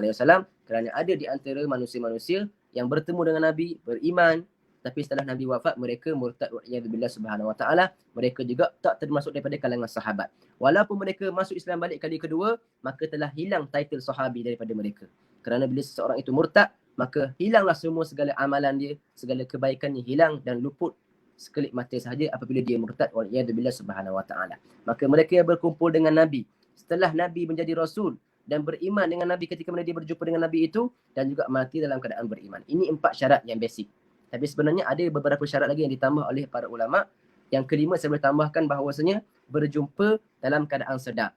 A: Kerana ada di antara manusia-manusia yang bertemu dengan Nabi, beriman, tapi setelah Nabi wafat mereka murtad wa'iyadzubillah subhanahu wa ta'ala. Mereka juga tak termasuk daripada kalangan sahabat. Walaupun mereka masuk Islam balik kali kedua, maka telah hilang title sahabi daripada mereka. Kerana bila seseorang itu murtad, maka hilanglah semua segala amalan dia, segala kebaikannya hilang dan luput sekelip mata sahaja apabila dia murtad wa'iyadzubillah subhanahu wa ta'ala. Maka mereka yang berkumpul dengan Nabi setelah Nabi menjadi Rasul dan beriman dengan Nabi ketika mana dia berjumpa dengan Nabi itu, dan juga mati dalam keadaan beriman. Ini 4 syarat yang basic. Tapi sebenarnya ada beberapa syarat lagi yang ditambah oleh para ulama. Yang kelima saya boleh tambahkan bahawasanya berjumpa dalam keadaan sedar.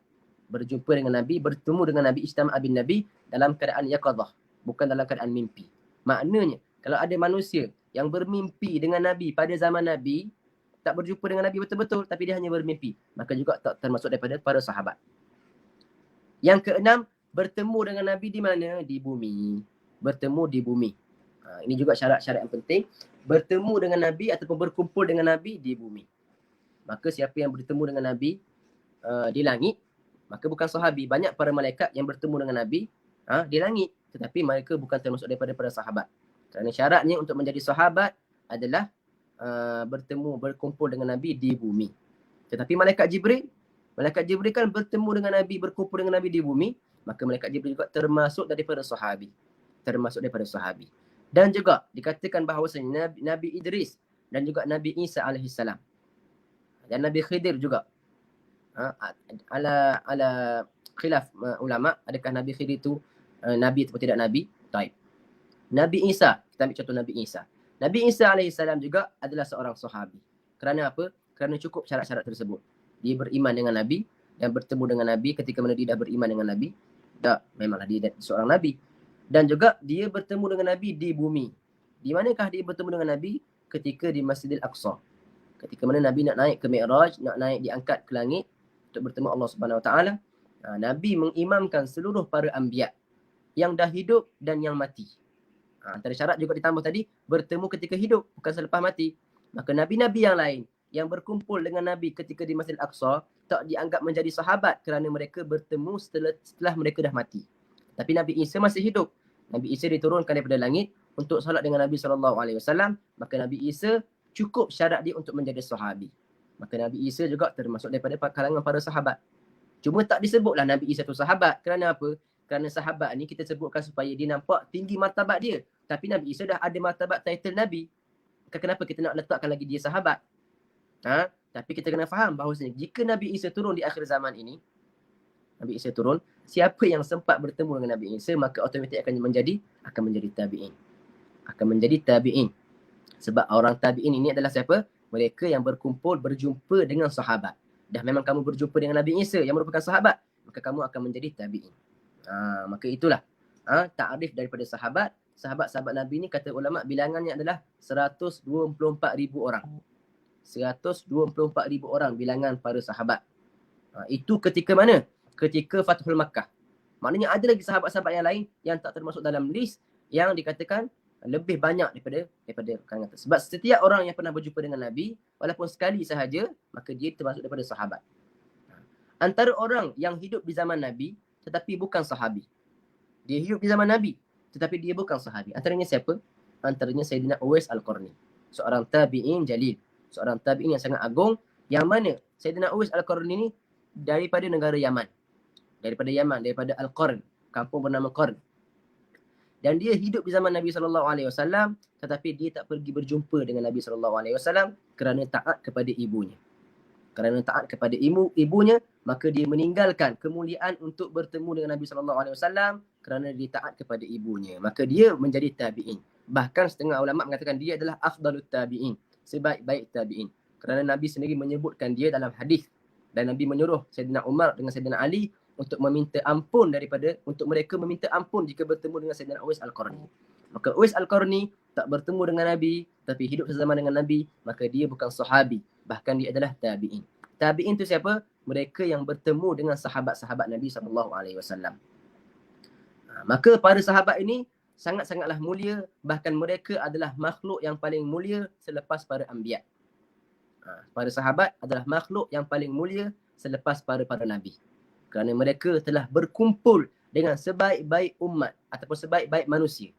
A: Berjumpa dengan Nabi, bertemu dengan Nabi, ijtama'a bin Nabi dalam keadaan yaqadhah, bukan dalam keadaan mimpi. Maknanya kalau ada manusia yang bermimpi dengan Nabi pada zaman Nabi, tak berjumpa dengan Nabi betul-betul tapi dia hanya bermimpi, maka juga tak termasuk daripada para sahabat. Yang keenam, bertemu dengan Nabi di mana? Di bumi. Bertemu di bumi. Ini juga syarat-syarat yang penting. Bertemu dengan Nabi ataupun berkumpul dengan Nabi di bumi. Maka siapa yang bertemu dengan Nabi di langit, maka bukan sahabi. Banyak para malaikat yang bertemu dengan Nabi di langit, tetapi mereka bukan termasuk daripada para sahabat. Kerana syaratnya untuk menjadi sahabat adalah berkumpul dengan Nabi di bumi. Tetapi malaikat Jibril kan bertemu dengan Nabi, berkumpul dengan Nabi di bumi, maka malaikat Jibril juga termasuk daripada sahabi. Dan juga dikatakan bahawasanya Nabi Idris dan juga Nabi Isa alaihissalam dan Nabi Khidir juga. Ala khilaf ulama, adakah Nabi Khidir itu Nabi atau tidak Nabi? Taib. Nabi Isa, kita ambil contoh Nabi Isa. Nabi Isa alaihissalam juga adalah seorang sahabi. Kerana apa? Kerana cukup syarat-syarat tersebut. Dia beriman dengan Nabi dan bertemu dengan Nabi ketika mana dia dah beriman dengan Nabi. Tak, memanglah dia seorang Nabi. Dan juga dia bertemu dengan Nabi di bumi. Di manakah dia bertemu dengan Nabi? Ketika di Masjidil Aqsa. Ketika mana Nabi nak naik ke Mi'raj, nak naik diangkat ke langit untuk bertemu Allah Subhanahu Wa Taala. Nabi mengimamkan seluruh para anbiya yang dah hidup dan yang mati. Antara syarat juga ditambah tadi, bertemu ketika hidup, bukan selepas mati. Maka Nabi-Nabi yang lain yang berkumpul dengan Nabi ketika di Masjidil Aqsa tak dianggap menjadi sahabat kerana mereka bertemu setelah mereka dah mati. Tapi Nabi Isa masih hidup. Nabi Isa diturunkan daripada langit untuk salat dengan Nabi SAW. Maka Nabi Isa cukup syarat dia untuk menjadi sahabi. Maka Nabi Isa juga termasuk daripada kalangan para sahabat. Cuma tak disebutlah Nabi Isa tu sahabat. Kerana apa? Kerana sahabat ni kita sebutkan supaya dia nampak tinggi martabat dia. Tapi Nabi Isa dah ada martabat title Nabi. Kenapa kita nak letakkan lagi dia sahabat? Tapi kita kena faham bahawasanya jika Nabi Isa turun di akhir zaman ini, Nabi Isa turun, siapa yang sempat bertemu dengan Nabi Isa, maka otomatik akan menjadi tabi'in. Akan menjadi tabi'in. Sebab orang tabi'in ini adalah siapa? Mereka yang berjumpa dengan sahabat. Dah memang kamu berjumpa dengan Nabi Isa yang merupakan sahabat, maka kamu akan menjadi tabi'in. Maka itulah ta'rif daripada sahabat. Sahabat-sahabat Nabi ni kata ulama bilangannya adalah 124,000 orang. 124,000 orang bilangan para sahabat. Itu ketika mana? Ketika Fathul Makkah. Maknanya ada lagi sahabat-sahabat yang lain yang tak termasuk dalam list yang dikatakan lebih banyak daripada kalangan itu. Sebab setiap orang yang pernah berjumpa dengan Nabi, walaupun sekali sahaja, maka dia termasuk daripada sahabat. Antara orang yang hidup di zaman Nabi tetapi bukan sahabi. Dia hidup di zaman Nabi tetapi dia bukan sahabi. Antaranya siapa? Antaranya Sayyidina Uwais Al-Qarni. Seorang tabi'in jalil. Seorang tabi'in yang sangat agung. Yang mana Sayyidina Uwais Al-Qarni ni daripada negara Yaman. Daripada Al-Qarn. Kampung bernama Qarn. Dan dia hidup di zaman Nabi SAW, tetapi dia tak pergi berjumpa dengan Nabi SAW kerana taat kepada ibunya. Kerana taat kepada ibunya, maka dia meninggalkan kemuliaan untuk bertemu dengan Nabi SAW kerana dia taat kepada ibunya. Maka dia menjadi tabi'in. Bahkan setengah ulama mengatakan dia adalah afdalut tabi'in. Sebaik-baik tabi'in. Kerana Nabi sendiri menyebutkan dia dalam hadis. Dan Nabi menyuruh Sayyidina Umar dengan Sayyidina Ali untuk meminta ampun untuk mereka meminta ampun jika bertemu dengan Sayyidina Uwais Al-Qarni. Maka Uwais Al-Qarni tak bertemu dengan Nabi tapi hidup sezaman dengan Nabi, maka dia bukan sahabi, bahkan dia adalah tabi'in. Tabi'in tu siapa? Mereka yang bertemu dengan sahabat-sahabat Nabi SAW. Maka para sahabat ini sangat-sangatlah mulia, bahkan mereka adalah makhluk yang paling mulia selepas para anbiya. Para sahabat adalah makhluk yang paling mulia selepas para Nabi. Kerana mereka telah berkumpul dengan sebaik-baik umat ataupun sebaik-baik manusia.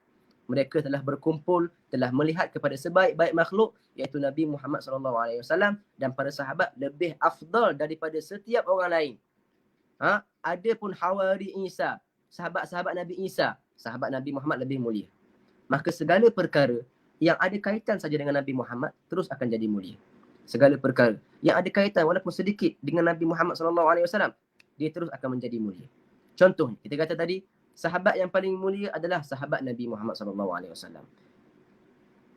A: mereka telah berkumpul, telah melihat kepada sebaik-baik makhluk iaitu Nabi Muhammad SAW dan para sahabat lebih afdal daripada setiap orang lain. Adapun Hawari Isa, sahabat-sahabat Nabi Isa, sahabat Nabi Muhammad lebih mulia. Maka segala perkara yang ada kaitan saja dengan Nabi Muhammad terus akan jadi mulia. Segala perkara yang ada kaitan walaupun sedikit dengan Nabi Muhammad SAW, dia terus akan menjadi mulia. Contohnya, kita kata tadi, sahabat yang paling mulia adalah sahabat Nabi Muhammad SAW.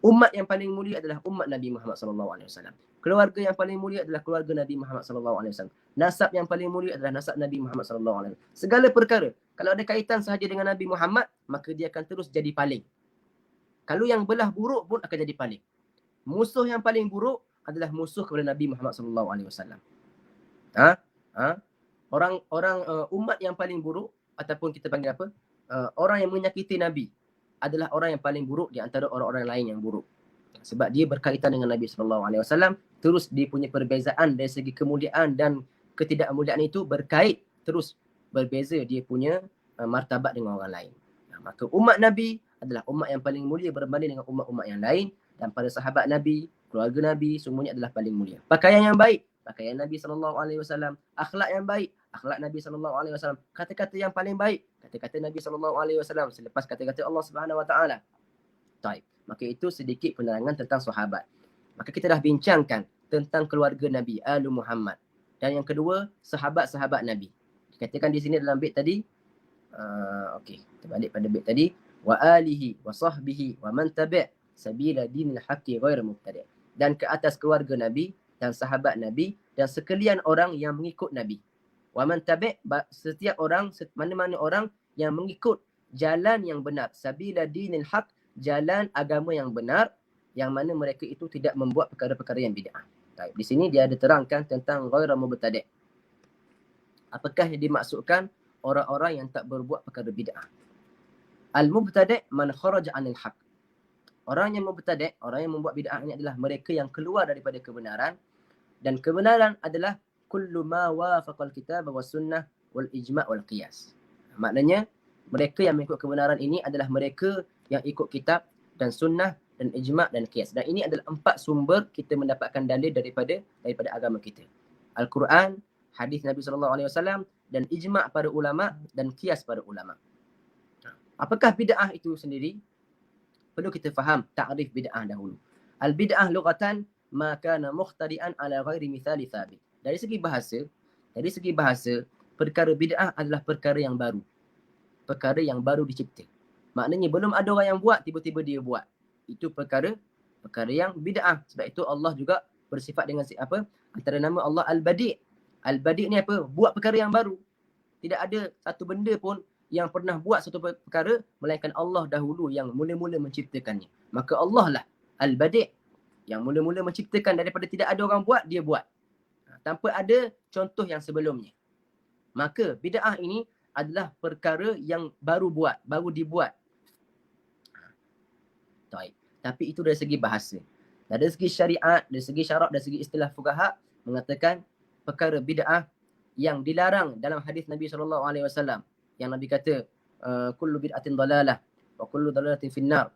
A: Umat yang paling mulia adalah umat Nabi Muhammad SAW. Keluarga yang paling mulia adalah keluarga Nabi Muhammad SAW. Nasab yang paling mulia adalah nasab Nabi Muhammad SAW. Segala perkara, kalau ada kaitan sahaja dengan Nabi Muhammad, maka dia akan terus jadi paling. Kalau yang belah buruk pun akan jadi paling. Musuh yang paling buruk adalah musuh kepada Nabi Muhammad SAW. Umat yang paling buruk, ataupun kita panggil apa? Orang yang menyakiti Nabi adalah orang yang paling buruk di antara orang-orang lain yang buruk. Sebab dia berkaitan dengan Nabi SAW, terus dia punya perbezaan dari segi kemuliaan dan ketidakmuliaan itu berkait, terus berbeza dia punya martabat dengan orang lain. Maka umat Nabi adalah umat yang paling mulia berbanding dengan umat-umat yang lain, dan para sahabat Nabi, keluarga Nabi, semuanya adalah paling mulia. Pakaian yang baik, pakaian Nabi SAW. Akhlak yang baik, akhlak Nabi SAW. Kata-kata yang paling baik, kata-kata Nabi SAW. Selepas kata-kata Allah Subhanahu Wa Taala. Taib. Maka itu sedikit penerangan tentang sahabat. Maka kita dah bincangkan tentang keluarga Nabi, Alu Muhammad. Dan yang kedua, sahabat-sahabat Nabi. Dikatakan di sini dalam bait tadi, okey, kita balik pada bait tadi. Wa alihi wa sahbihi wa man tabi' sabila dinil haqqi ghair mubtadi'. Dan ke atas keluarga Nabi dan sahabat Nabi dan sekalian orang yang mengikut Nabi. Wa man tabi', setiap orang, mana-mana orang yang mengikut jalan yang benar. Sabila dinil haqq, jalan agama yang benar, yang mana mereka itu tidak membuat perkara-perkara yang bid'ah. Di sini dia ada terangkan tentang ghair mubtadi'. Apakah yang dimaksudkan orang-orang yang tak berbuat perkara bid'ah? Al-mubtadi' man kharaja 'anil haqq. Orang yang mubtadi', orang yang membuat bid'ah ini adalah mereka yang keluar daripada kebenaran, dan kebenaran adalah kullu ma wafaqal kitab was sunnah wal ijma' wal qiyas. Maknanya mereka yang mengikut kebenaran ini adalah mereka yang ikut kitab dan sunnah dan ijma' dan qiyas. Dan ini adalah 4 sumber kita mendapatkan dalil daripada agama kita. Al-Quran, hadis Nabi SAW, dan ijma' para ulama dan qiyas para ulama. Apakah bid'ah itu sendiri? Perlu kita faham ta'rif bid'ah dahulu. Al-bid'ah lughatan ma kana mukhtari'an ala ghairi mithali thabit. Dari segi bahasa, perkara bid'ah adalah perkara yang baru. Perkara yang baru dicipta. Maknanya belum ada orang yang buat, tiba-tiba dia buat. Itu perkara yang bid'ah. Sebab itu Allah juga bersifat dengan apa? Antara nama Allah Al-Badi'. Al-Badi' ni apa? Buat perkara yang baru. Tidak ada satu benda pun yang pernah buat satu perkara melainkan Allah dahulu yang mula-mula menciptakannya. Maka Allah lah Al-Badi' yang mula-mula menciptakan daripada tidak ada orang buat, dia buat. Tanpa ada contoh yang sebelumnya. Maka bid'ah ini adalah perkara yang baru dibuat. Tapi itu dari segi bahasa. Dari segi syariat, dari segi syarak, dari segi istilah fuqaha mengatakan perkara bid'ah yang dilarang dalam hadis Nabi SAW. Yang Nabi kata, kullu bid'atin dalalah wa kullu dalalatin finnar.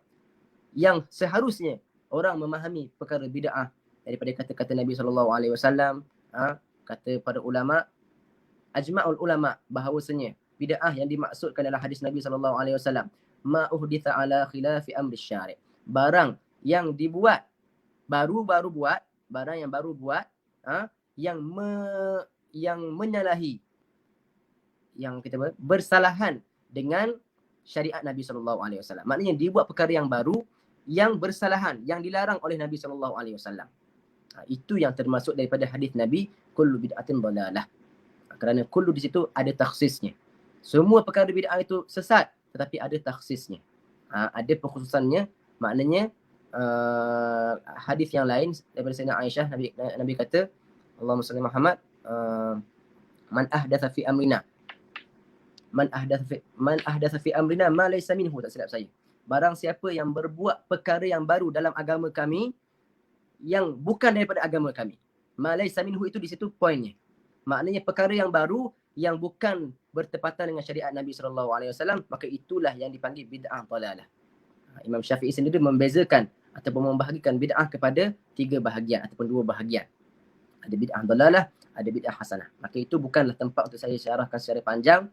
A: Yang seharusnya orang memahami perkara bid'ah daripada kata-kata Nabi SAW, kata para ulama, ajma'ul ulama, bahawasanya bid'ah yang dimaksudkan dalam hadis Nabi SAW, ma uhditha ala khilafi amri syari'. Barang yang dibuat, baru buat, yang menyalahi, yang kita bersalahan dengan syariat Nabi SAW. Maknanya dibuat perkara yang baru, yang bersalahan, yang dilarang oleh Nabi SAW. Itu yang termasuk daripada hadis Nabi, kullu bid'atin dalalah. Kerana kullu di situ ada takhsisnya. Semua perkara bid'ah itu sesat, tetapi ada takhsisnya. Ada perkhususannya. Maknanya hadis yang lain daripada Sayyidina Aisyah, Nabi kata, Allahumma salli Muhammad, man ahdatha fi amrina ma laysa minhu, tak silap saya. Barang siapa yang berbuat perkara yang baru dalam agama kami yang bukan daripada agama kami. Ma laysa minhu itu di situ poinnya. Maknanya perkara yang baru yang bukan bertepatan dengan syariat Nabi SAW, maka itulah yang dipanggil bid'ah dalalah. Imam Syafi'i sendiri membezakan ataupun membahagikan bid'ah kepada 3 bahagian ataupun 2 bahagian. Ada bid'ah dalalah, ada bid'ah hasanah. Maka itu bukanlah tempat untuk saya syarahkan secara panjang,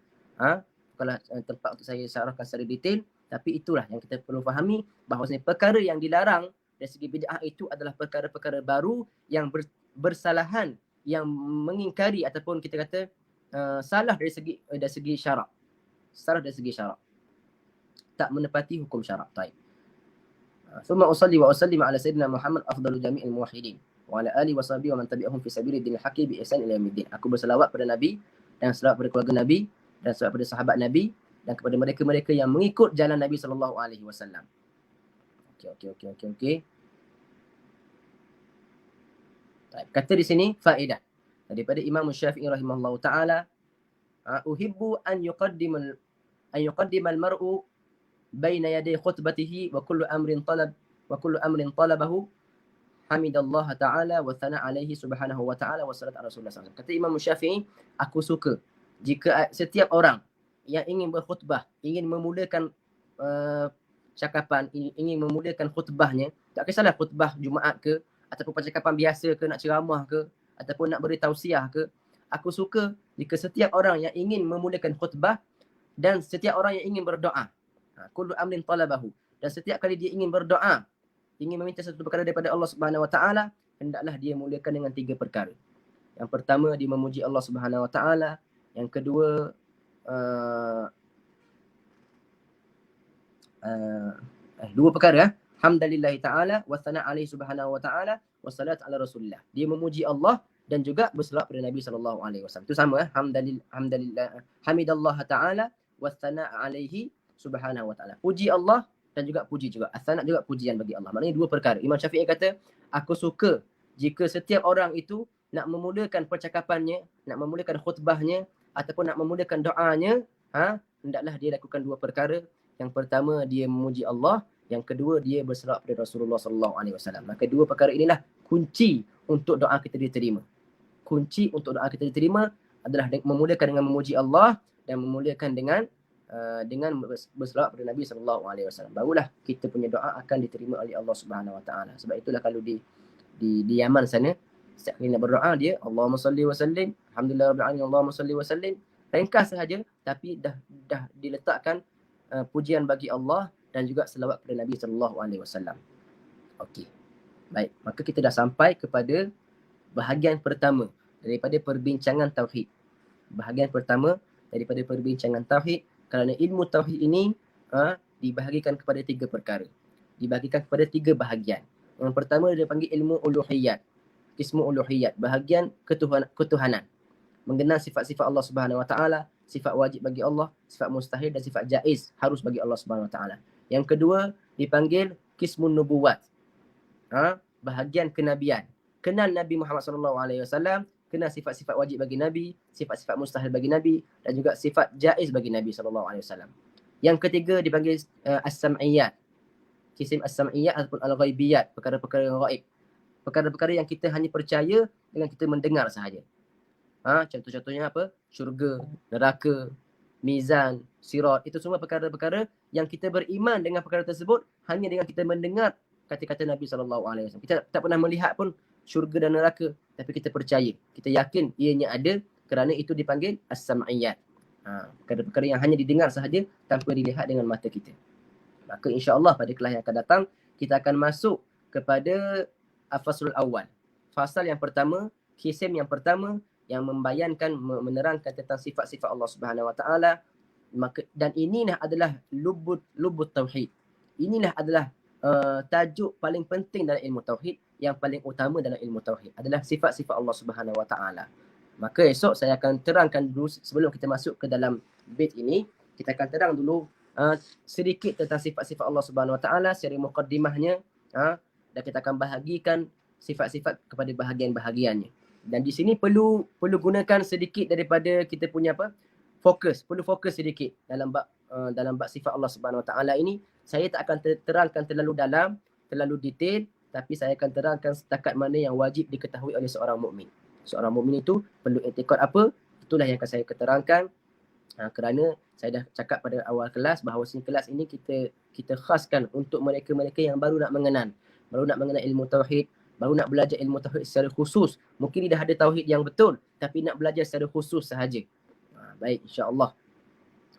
A: bukanlah tempat untuk saya syarahkan secara detail, tapi itulah yang kita perlu fahami bahawa perkara yang dilarang dari segi bid'ah itu adalah perkara-perkara baru yang bersalahan, yang mengingkari ataupun kita kata salah dari segi syarak. Salah dari segi syarak. Tak menepati hukum syarak. Baik. Thumma usalli wa usallim ala sayyidina Muhammad afdalu jami'il muwahhidin wa ala alihi wa sahbihi wa man tabi'ahum fi sabilid dinil haqqi bi ihsan ila yaumiddin. Aku berselawat pada Nabi dan selawat pada keluarga Nabi dan selawat pada sahabat Nabi dan kepada mereka-mereka yang mengikut jalan Nabi sallallahu alaihi wasallam. Okey. Kata di sini faedah daripada Imam Syafi'i rahimahullahu taala, uhibbu an yuqaddimal mar'u baina yaday khutbatihi wa kullu amrin talabahu hamidallah ta'ala wa thana alaihi subhanahu wa ta'ala wa salat ala rasulullah sallallahu alaihi wasallam. Kata Imam Syafi'i, aku suka jika setiap orang yang ingin berkhutbah, ingin memulakan cakapan, ingin memulakan khutbahnya, tak kisahlah khutbah Jumaat ke ataupun percakapan biasa ke, nak ceramah ke ataupun nak beri tausiah ke, aku suka jika setiap orang yang ingin memulakan khutbah dan setiap orang yang ingin berdoa, kullu amrin talabahu, dan setiap kali dia ingin berdoa, ingin meminta satu perkara daripada Allah Subhanahu wa taala, hendaklah dia mulakan dengan 3 perkara. Yang pertama, dia memuji Allah Subhanahu wa taala. Yang kedua, dua perkara, hamdalillahi ta'ala wa thana alaihi subhanahu wa ta'ala wa salat ala rasulillah. Dia memuji Allah dan juga berselawat pada Nabi sallallahu alaihi wasallam. Itu sama, hamdalillah, hamidallah ta'ala wa thana alaihi subhanahu wa ta'ala. Puji Allah dan juga puji juga. As-sana juga pujian bagi Allah. Maknanya 2 perkara. Imam Syafi'i kata, aku suka jika setiap orang itu nak memulakan percakapannya, nak memulakan khutbahnya ataupun nak memulakan doanya, hendaklah dia lakukan 2 perkara. Yang pertama, dia memuji Allah. Yang kedua, dia berselawat pada Rasulullah sallallahu alaihi wasallam. Maka 2 perkara inilah kunci untuk doa kita diterima. Kunci untuk doa kita diterima adalah memulakan dengan memuji Allah dan memulakan dengan berselawat pada Nabi sallallahu alaihi wasallam. Barulah kita punya doa akan diterima oleh Allah Subhanahu wa taala. Sebab itulah kalau di Yaman sana, setiap kali nak berdoa dia Allahumma salli wa sallim, alhamdulillah rabbil alamin, Allahumma salli wa sallim. Ringkas sahaja tapi dah diletakkan pujian bagi Allah dan juga selawat kepada Nabi sallallahu alaihi wasallam. Okey. Baik, maka kita dah sampai kepada bahagian pertama daripada perbincangan tauhid. Bahagian pertama daripada perbincangan tauhid, kerana ilmu tauhid ini dibahagikan kepada 3 perkara. Dibahagikan kepada 3 bahagian. Yang pertama dia panggil ilmu uluhiyat. Qismu uluhiyat, bahagian ketuhanan. Mengenal sifat-sifat Allah Subhanahu wa taala, sifat wajib bagi Allah, sifat mustahil dan sifat jaiz harus bagi Allah Subhanahu wa taala. Yang kedua dipanggil qismun nubuwat. Bahagian kenabian. Kenal Nabi Muhammad sallallahu alaihi wasallam, kenal sifat-sifat wajib bagi Nabi, sifat-sifat mustahil bagi Nabi dan juga sifat jaiz bagi Nabi sallallahu alaihi wasallam. Yang ketiga dipanggil as-sam'iyat. Kisim as-sam'iyat ataupun al-ghaibiyat, perkara-perkara yang ghaib. Perkara-perkara yang kita hanya percaya dengan kita mendengar sahaja. Contoh-contohnya apa? Syurga, neraka, mizan, sirat. Itu semua perkara-perkara yang kita beriman dengan perkara tersebut hanya dengan kita mendengar kata-kata Nabi SAW. Kita tak pernah melihat pun syurga dan neraka, tapi kita percaya. Kita yakin ianya ada kerana itu dipanggil as-sam'iyat. Perkara-perkara yang hanya didengar sahaja tanpa dilihat dengan mata kita. Maka insya-Allah pada kelas yang akan datang kita akan masuk kepada faslul awal. Fasal yang pertama, kisim yang pertama yang membayankan, menerangkan tentang sifat-sifat Allah Subhanahu wa taala. Maka dan inilah adalah lubut tauhid. Inilah adalah tajuk paling penting dalam ilmu tauhid, yang paling utama dalam ilmu tauhid adalah sifat-sifat Allah Subhanahu wa taala. Maka esok saya akan terangkan dulu, sebelum kita masuk ke dalam bait ini, kita akan terang dulu sedikit tentang sifat-sifat Allah Subhanahu wa taala secara mukaddimahnya, dan kita akan bahagikan sifat-sifat kepada bahagian-bahagiannya. Dan di sini perlu gunakan sedikit daripada kita punya perlu fokus sedikit dalam bab sifat Allah Subhanahu wa taala ini. Saya tak akan terangkan terlalu dalam, terlalu detail, tapi saya akan terangkan setakat mana yang wajib diketahui oleh seorang mukmin. Seorang mukmin itu perlu i'tikad apa? Itulah yang akan saya keterangkan, kerana Saya dah cakap pada awal kelas bahawa kelas ini kita khaskan untuk mereka-mereka yang baru nak mengenal ilmu tauhid, baru nak belajar ilmu tauhid secara khusus. Mungkin dia dah ada tauhid yang betul tapi nak belajar secara khusus sahaja. Baik, insya-Allah.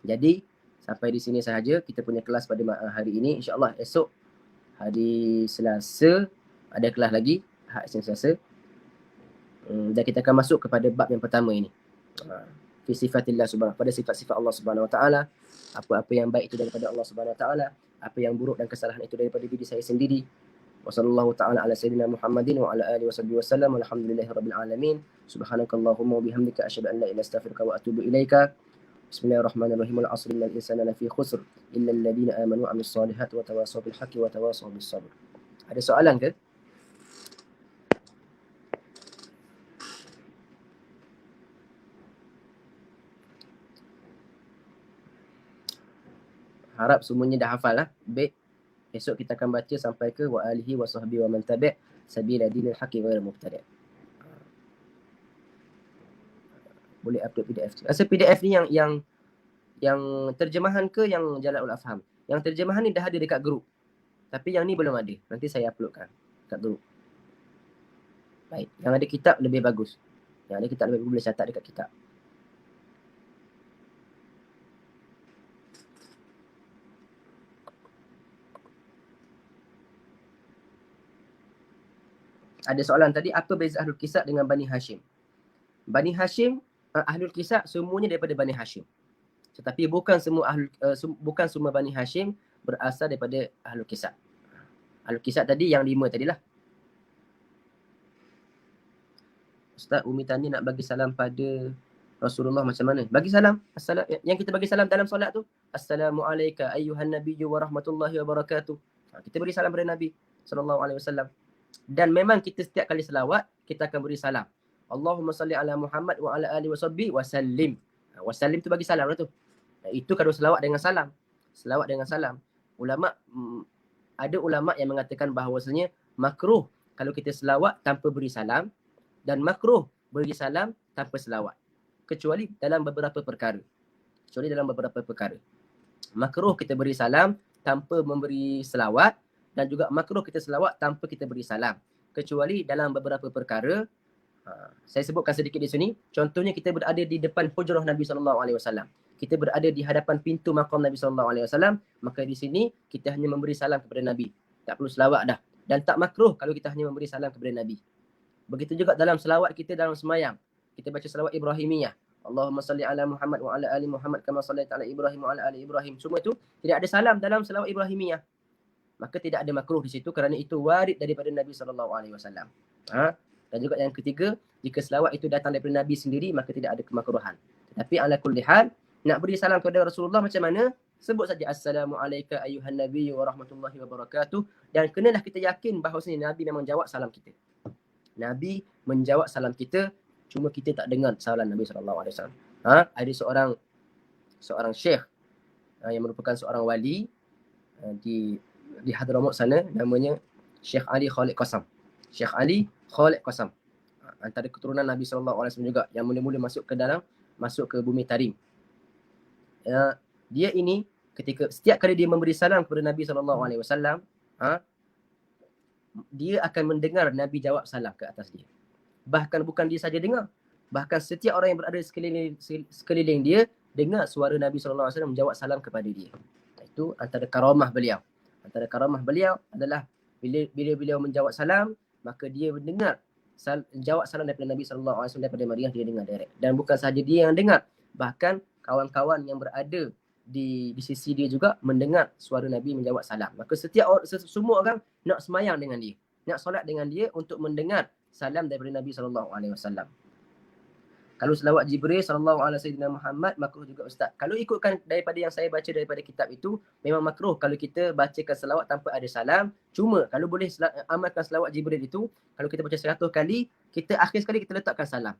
A: Jadi sampai di sini sahaja kita punya kelas pada hari ini. Insya-Allah esok hari Selasa ada kelas lagi, hari Selasa. Dan kita akan masuk kepada bab yang pertama ini. Fi sifatillah subhanahu, pada sifat-sifat Allah Subhanahu wa taala. Apa-apa yang baik itu daripada Allah Subhanahu wa taala, apa yang buruk dan kesalahan itu daripada diri saya sendiri. Wa sallallahu ta'ala ala sayyidina Muhammadin wa ala alihi wasallam. Walhamdulillahirabbil alamin. Subhanakallahumma wa bihamdika asyhadu an la ilaha illa anta astaghfiruka wa atubu ilaika. Bismillahirrahmanirrahim. Al-'asr innal insana lafi khusr illa alladhina amanu wa 'amilus solihati wa tawasaw bil haqqi wa tawasaw bis sabr. Ada soalan ke? Harap semuanya dah hafal lah. Baik. Esok kita akan baca sampai ke wa alihi wa sahbihi wa man tabi' sabila dinil haqqi ghairu mubtadi'. Boleh upload PDF. Rasa PDF ni yang terjemahan ke yang Jalal Afham? Yang terjemahan ni dah ada dekat grup. Tapi yang ni belum ada. Nanti saya uploadkan dekat grup. Baik. Yang ada kitab lebih bagus. Yang ada kitab lebih bagus boleh catat dekat kitab. Ada soalan tadi, apa beza Ahlul Kisah dengan Bani Hashim? Bani Hashim, Ahlul Kisah semuanya daripada Bani Hashim. Tetapi bukan semua Bani Hashim berasal daripada Ahlul Kisah. Ahlul Kisah tadi yang 5 tadilah. Ustaz, Umi Tani nak bagi salam pada Rasulullah macam mana? Bagi salam. Yang kita bagi salam dalam solat tu, Assalamualaikum ayyuhan nabiyyu wa rahmatullahi wa barakatuh. Kita beri salam pada Nabi sallallahu alaihi wasallam. Dan memang kita setiap kali selawat, kita akan beri salam. Allahumma salli ala Muhammad wa ala alihi wa sallim. Wasallim tu bagi salam lah tu. Itu kalau selawat dengan salam. Selawat dengan salam. Ada ulama yang mengatakan bahawasanya makruh kalau kita selawat tanpa beri salam dan makruh beri salam tanpa selawat. Kecuali dalam beberapa perkara. Makruh kita beri salam tanpa memberi selawat dan juga makruh kita selawat tanpa kita beri salam. Kecuali dalam beberapa perkara. Saya sebutkan sedikit di sini. Contohnya kita berada di depan hujrah Nabi SAW. Kita berada di hadapan pintu maqam Nabi SAW. Maka di sini kita hanya memberi salam kepada Nabi. Tak perlu selawat dah. Dan tak makruh kalau kita hanya memberi salam kepada Nabi. Begitu juga dalam selawat kita dalam semayang. Kita baca selawat Ibrahimiyah. Allahumma salli ala Muhammad wa ala ali Muhammad kama sallaita ala Ibrahim wa ala ali Ibrahim. Semua itu tidak ada salam dalam selawat Ibrahimiyah. Maka tidak ada makruh di situ kerana itu warid daripada Nabi SAW. Dan juga yang ketiga, jika selawat itu datang daripada Nabi sendiri, maka tidak ada kemakruhan. Tetapi ala kulli hal, nak beri salam kepada Rasulullah macam mana? Sebut saja Assalamualaikum ayyuhan nabiyyu wa rahmatullahi wa barakatuh. Dan kenalah kita yakin bahawasanya Nabi memang jawab salam kita. Nabi menjawab salam kita, cuma kita tak dengar salam Nabi SAW. Ada seorang syekh yang merupakan seorang wali di Hadramaut sana, namanya Syekh Ali Khalid Qasam. Syekh Ali Khalid Qasam. Antara keturunan Nabi SAW juga yang mula-mula masuk ke bumi Tarim. Dia ini ketika setiap kali dia memberi salam kepada Nabi SAW, dia akan mendengar Nabi jawab salam ke atas dia. Bahkan bukan dia saja dengar, bahkan setiap orang yang berada di sekeliling dia dengar suara Nabi SAW menjawab salam kepada dia. Itu antara karamah beliau. Antara karamah beliau adalah bila beliau menjawab salam, maka dia mendengar jawab salam daripada Nabi SAW daripada Maryam, dia dengar direct. Dan bukan sahaja dia yang dengar, bahkan kawan-kawan yang berada di sisi dia juga mendengar suara Nabi menjawab salam. Maka semua orang nak semayang dengan dia, nak solat dengan dia untuk mendengar salam daripada Nabi SAW. Kalau selawat Jibril sallallahu alaihi sayyidina Muhammad, makruh juga Ustaz. Kalau ikutkan daripada yang saya baca daripada kitab itu, memang makruh kalau kita bacakan selawat tanpa ada salam. Cuma kalau boleh amalkan selawat Jibril itu, kalau kita baca 100 kali, kita akhir sekali kita letakkan salam.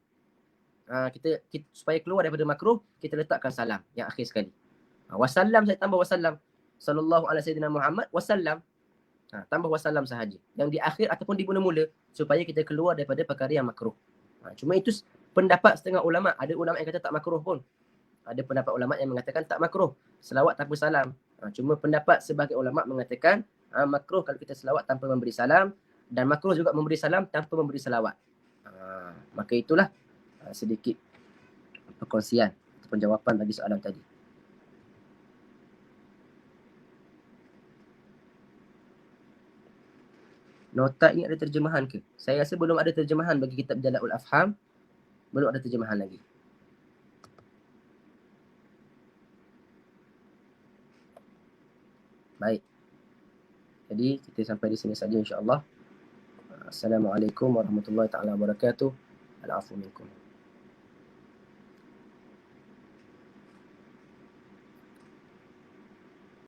A: Kita supaya keluar daripada makruh, kita letakkan salam yang akhir sekali. Wasallam, saya tambah wasallam. Sallallahu alaihi sayyidina Muhammad wasallam. Tambah wasallam sahaja. Yang di akhir ataupun di mula-mula, supaya kita keluar daripada perkara yang makruh. Cuma itu pendapat setengah ulama. Ada ulama yang kata tak makruh pun. Ada pendapat ulama yang mengatakan tak makruh selawat tanpa salam. Cuma pendapat sebagai ulama mengatakan makruh kalau kita selawat tanpa memberi salam, dan makruh juga memberi salam tanpa memberi selawat. Maka itulah sedikit perkongsian ataupun jawapan bagi soalan tadi. Nota ini ada terjemahan ke? Saya rasa belum ada terjemahan bagi kitab Jala'ul Afham. Belum ada terjemahan lagi. Baik. Jadi kita sampai di sini saja insya-Allah. Assalamualaikum warahmatullahi taala wabarakatuh. Al-afu minkum.